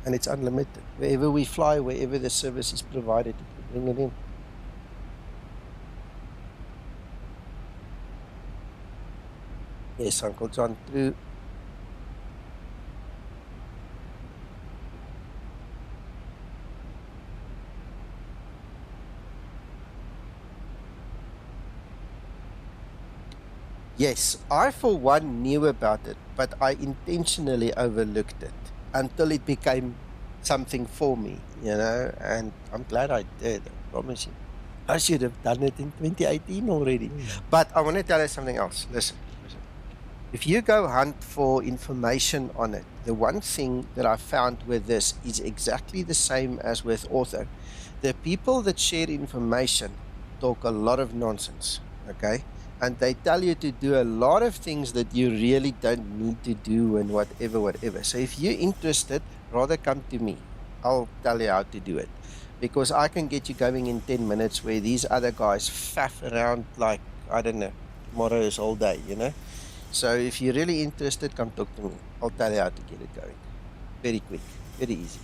and it's unlimited. Wherever we fly, wherever the service is provided, it will bring it in. Yes, Uncle John, true. Yes, I for one knew about it, but I intentionally overlooked it until it became something for me, you know, and I'm glad I did, I promise you. I should have done it in 2018 already. But I want to tell you something else. Listen. If you go hunt for information on it, the one thing that I found with this is exactly the same as with ortho. The people that share information talk a lot of nonsense, okay? And they tell you to do a lot of things that you really don't need to do and whatever. So if you're interested, rather come to me. I'll tell you how to do it. Because I can get you going in 10 minutes where these other guys faff around like, I don't know, tomorrow is all day, you know? So if you're really interested, come talk to me. I'll tell you how to get it going. Very quick, very easy.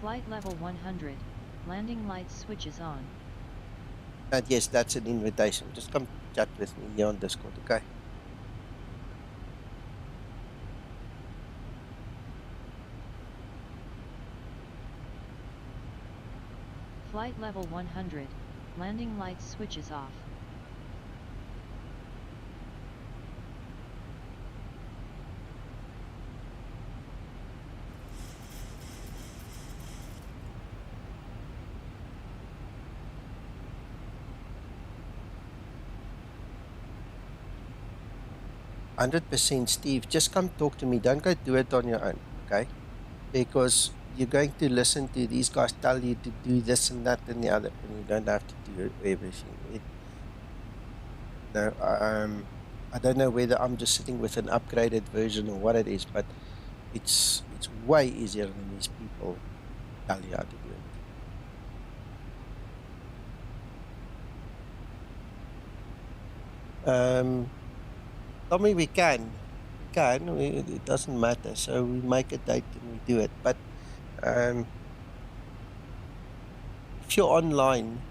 Flight level 100. Landing lights switches on. And yes, that's an invitation. Just come chat with me here on Discord, okay? Flight level 100. Landing lights switches off. %, Steve, just come talk to me. Don't go do it on your own, okay? Because you're going to listen to these guys tell you to do this and that and the other, and you don't have to do everything. I don't know whether I'm just sitting with an upgraded version or what it is, but it's way easier than these people tell you how to do it. Tommy, we can. It doesn't matter. So we make a date and we do it. But if you're online,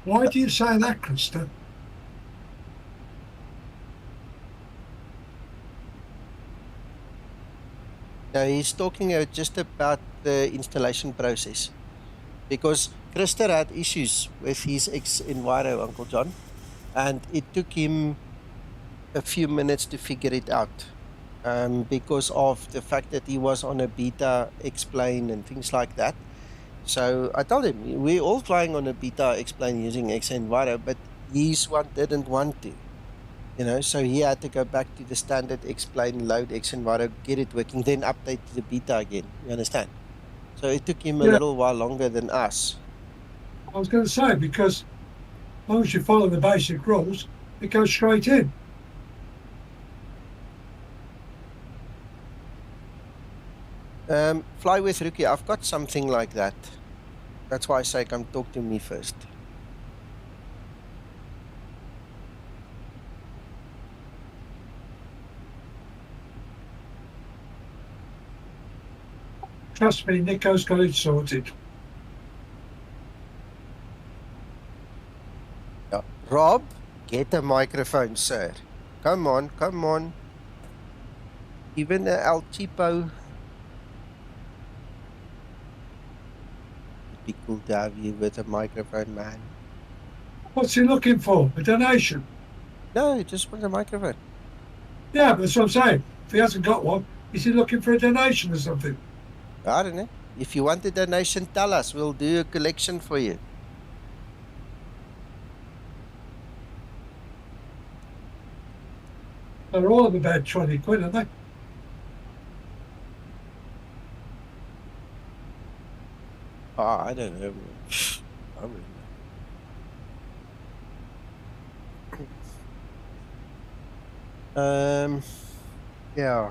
Why do you say that, Krista? now he's talking just about the installation process, because Christer had issues with his xEnviro, Uncle John, and it took him a few minutes to figure it out, because of the fact that he was on a beta X-plane and things like that. So I told him, we're all flying on a beta X-plane using xEnviro, but his one didn't want to. You know, so he had to go back to the standard X-plane, load xEnviro, get it working, then update to the beta again. You understand? So it took him a little while longer than us. I was going to say, because as long as you follow the basic rules, it goes straight in. Fly with Rookie, I've got something like that. That's why I say come talk to me first. Trust me, Nico's got it sorted. Yeah. Rob, get a microphone, sir. Come on. Even the El Cheapo. Be cool to have you with a microphone, man. What's he looking for? A donation? No, he just wants a microphone. Yeah, but that's what I'm saying. If he hasn't got one, is he looking for a donation or something? I don't know. If you want a donation, tell us. We'll do a collection for you. They're all of about 20 quid, aren't they? Oh, I don't know. I wouldn't know. Yeah.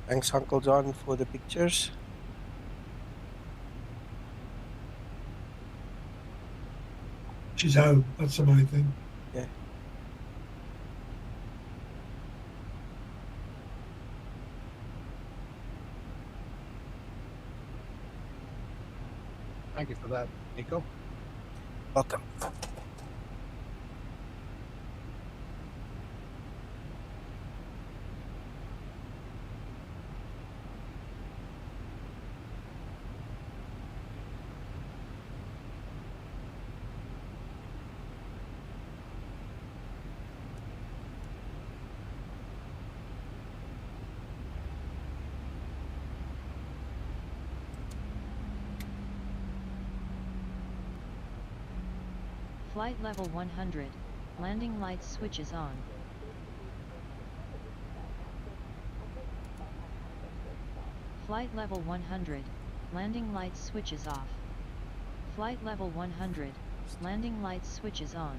Thanks, Uncle John, for the pictures. She's home. That's the main thing. Yeah. Thank you for that, Nico. Welcome. Flight level 100, landing lights switches on. Flight level 100, landing lights switches off. Flight level 100, landing lights switches on.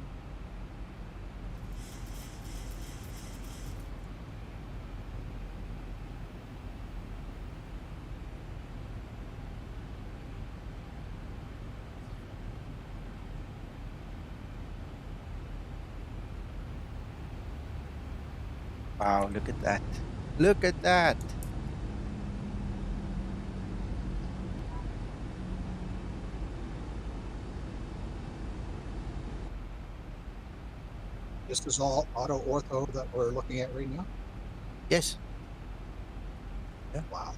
Wow, look at that. Look at that. This is all auto ortho that we're looking at right now. Yes. Wow.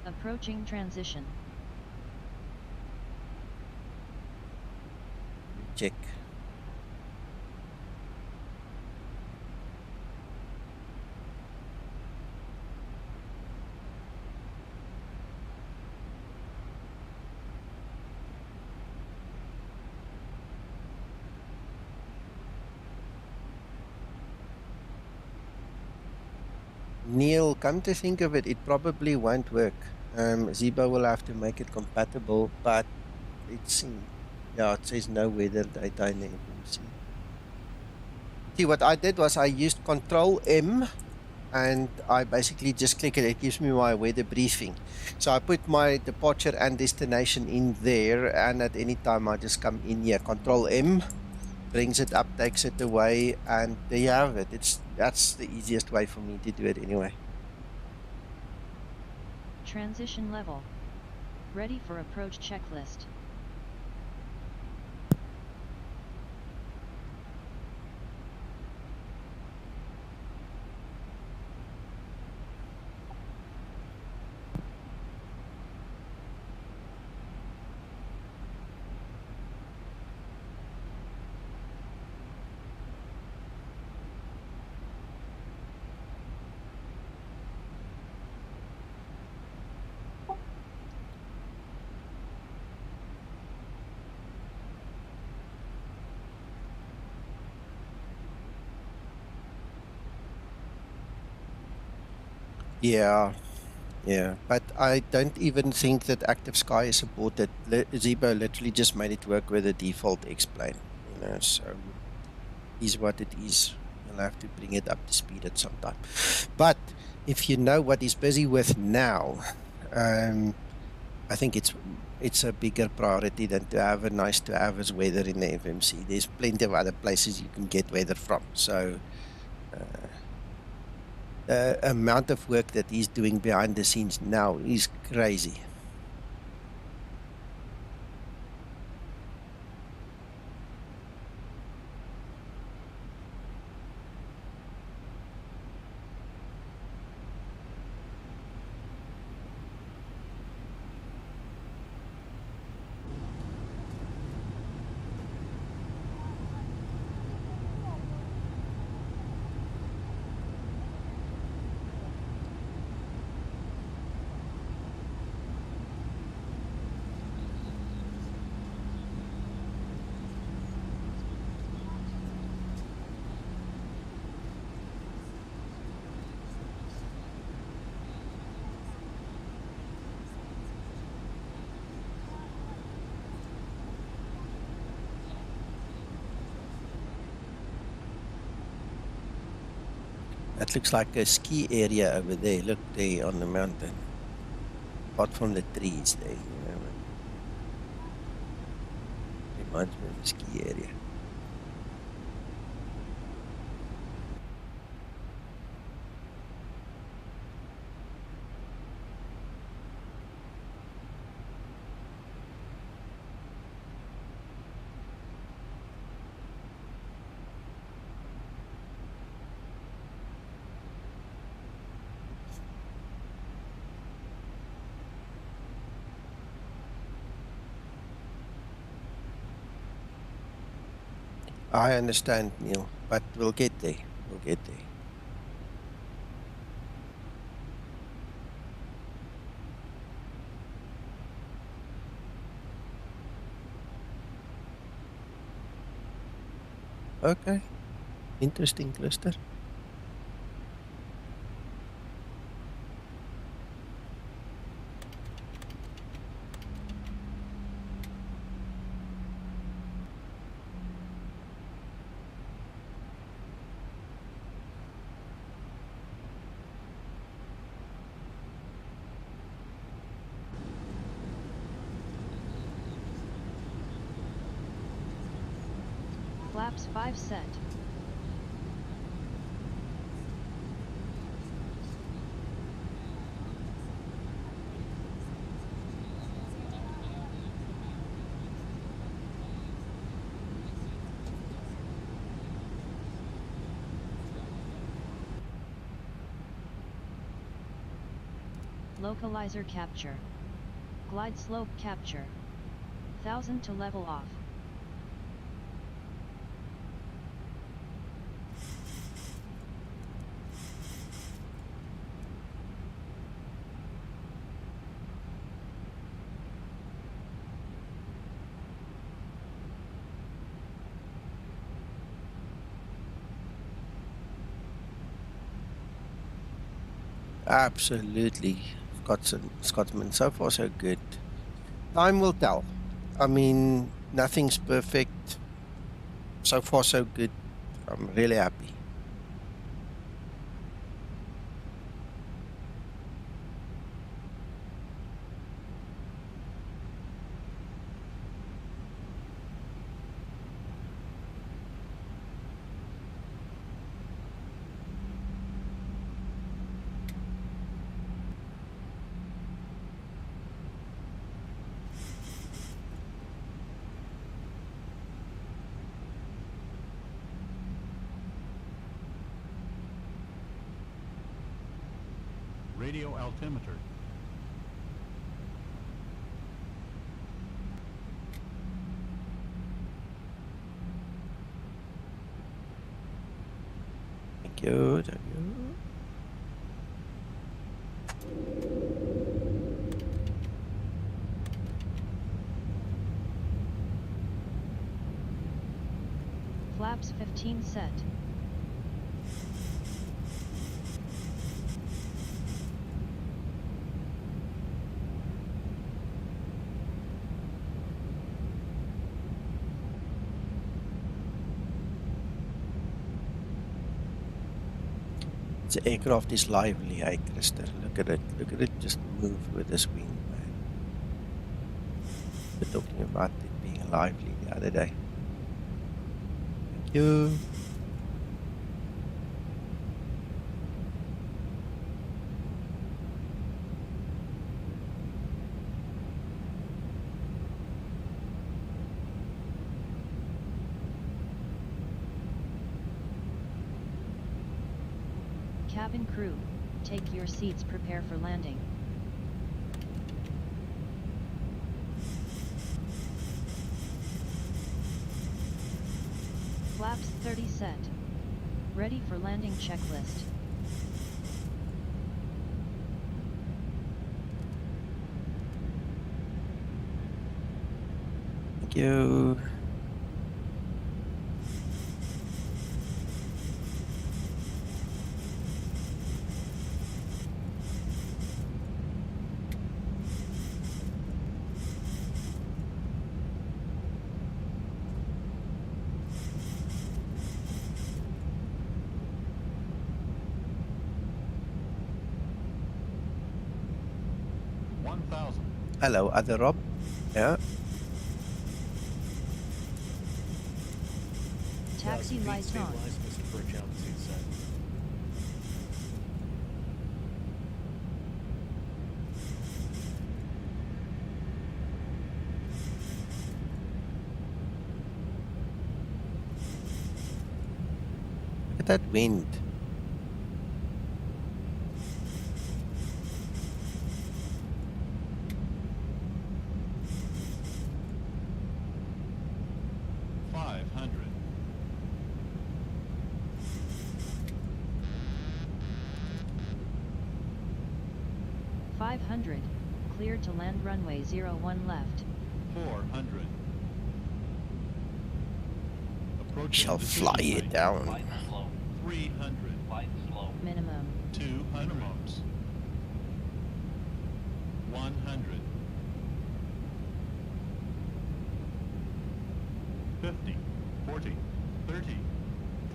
Approaching transition. Check. Neil, come to think of it, it probably won't work. Zibo will have to make it compatible, but it's in, yeah, it says no weather data in the FMC. See, what I did was I used Control M and I basically just click it. It gives me my weather briefing. So I put my departure and destination in there, and at any time I just come in here, Control M, brings it up, takes it away, and there you have it. That's the easiest way for me to do it anyway. Transition level. Ready for approach checklist. Yeah, yeah, but I don't even think that Active Sky is supported. Zibo literally just made it work with the default X-plane, you know, so is what it is. You'll have to bring it up to speed at some time. But if you know what he's busy with now, I think it's a bigger priority than to have a nice to have as weather in the FMC. There's plenty of other places you can get weather from. So the amount of work that he's doing behind the scenes now is crazy. That looks like a ski area over there. Look there on the mountain. Apart from the trees there, you know. Reminds me of the ski area. I understand, Neil, but we'll get there. We'll get there. Okay. Interesting cluster. Flaps 5 set. Localizer capture. Glide slope capture. 1000 to level off. Absolutely. Scotsman, so far so good. Time will tell. I mean, nothing's perfect. So far so good. I'm really happy. Radio altimeter. Thank you, thank you. Flaps 15 set. The aircraft is lively, hey, Krister. Look at it just move with this wind, man. We're talking about it being lively the other day. Thank you. Cabin crew, take your seats, prepare for landing. Flaps 30 set. Ready for landing checklist. Thank you. Hello, other Rob. Yeah. Taxi lights on. Look at that wind. Cleared to land runway 01 left. 400. Shall fly it down. 300. Minimum. 200. Minimums. 100. 50. 40. 30.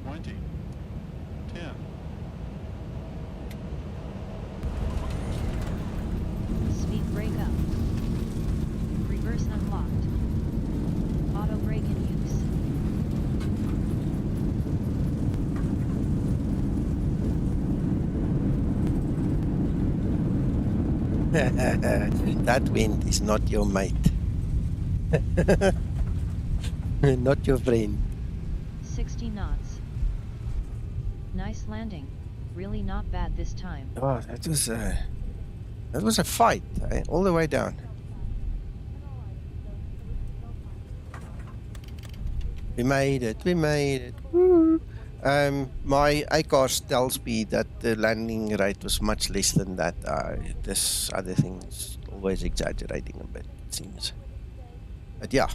20. 10. Speed brake up. Reverse unlocked. Auto brake in use. That wind is not your mate. Not your friend. 60 knots. Nice landing. Really not bad this time. Oh, that was a fight, eh? All the way down. We made it. We made it. Woo. My ICARS tells me that the landing rate was much less than that. This other thing is always exaggerating a bit, it seems. But yeah,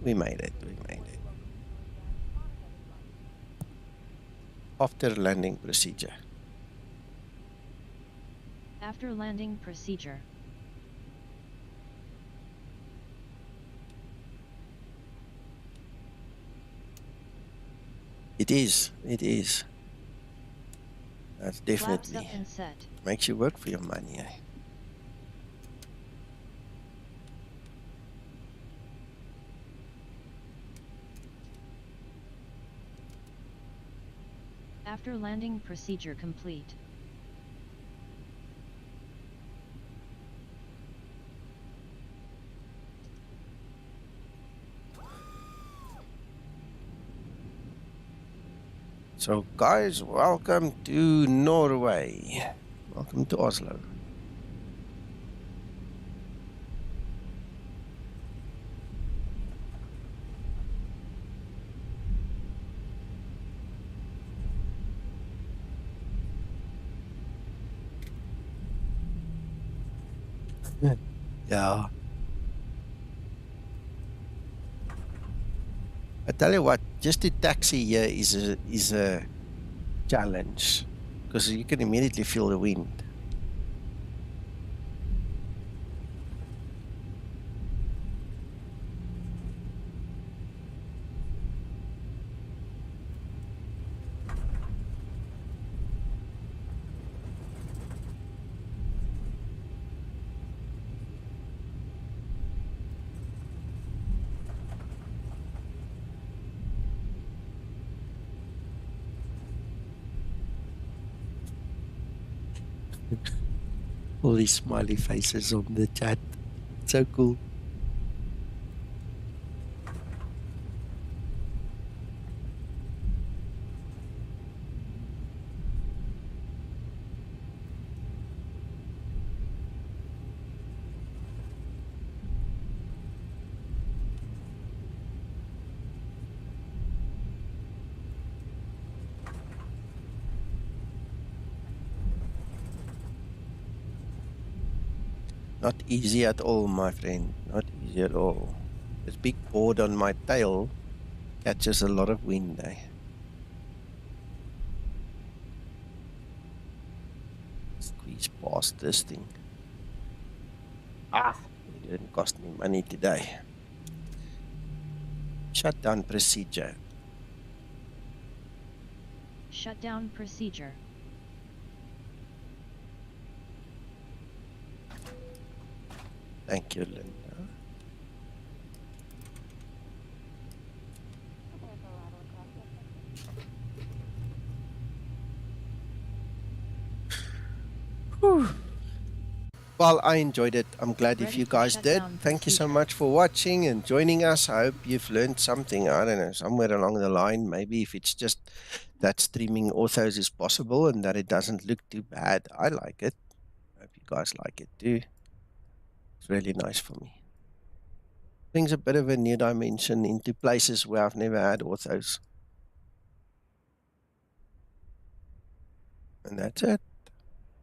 we made it. We made it. After landing procedure. After landing procedure. It is. It is. That's definitely Flaps up and set. makes you work for your money, eh? After landing procedure complete. So guys, welcome to Norway. Welcome to Oslo. Yeah. I tell you what, just to taxi here is a challenge because you can immediately feel the wind. All these smiley faces on the chat. So cool. Not easy at all, my friend. Not easy at all. This big board on my tail catches a lot of wind, eh? Squeeze past this thing. Ah! It didn't cost me money today. Shutdown procedure. Shutdown procedure. Thank you, Linda. Whew. Well, I enjoyed it. I'm glad if you guys did. Thank you so much for watching and joining us. I hope you've learned something, I don't know, somewhere along the line. Maybe if it's just that streaming authos is possible and that it doesn't look too bad. I like it. I hope you guys like it too. It's really nice for me. Brings a bit of a new dimension into places where I've never had authos. And that's it.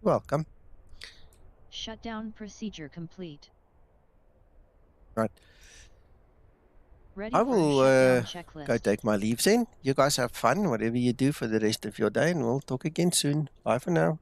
Welcome. Shutdown procedure complete. Right. Ready I for will a shutdown checklist. go take my leaves in. You guys have fun, whatever you do for the rest of your day, and we'll talk again soon. Bye for now.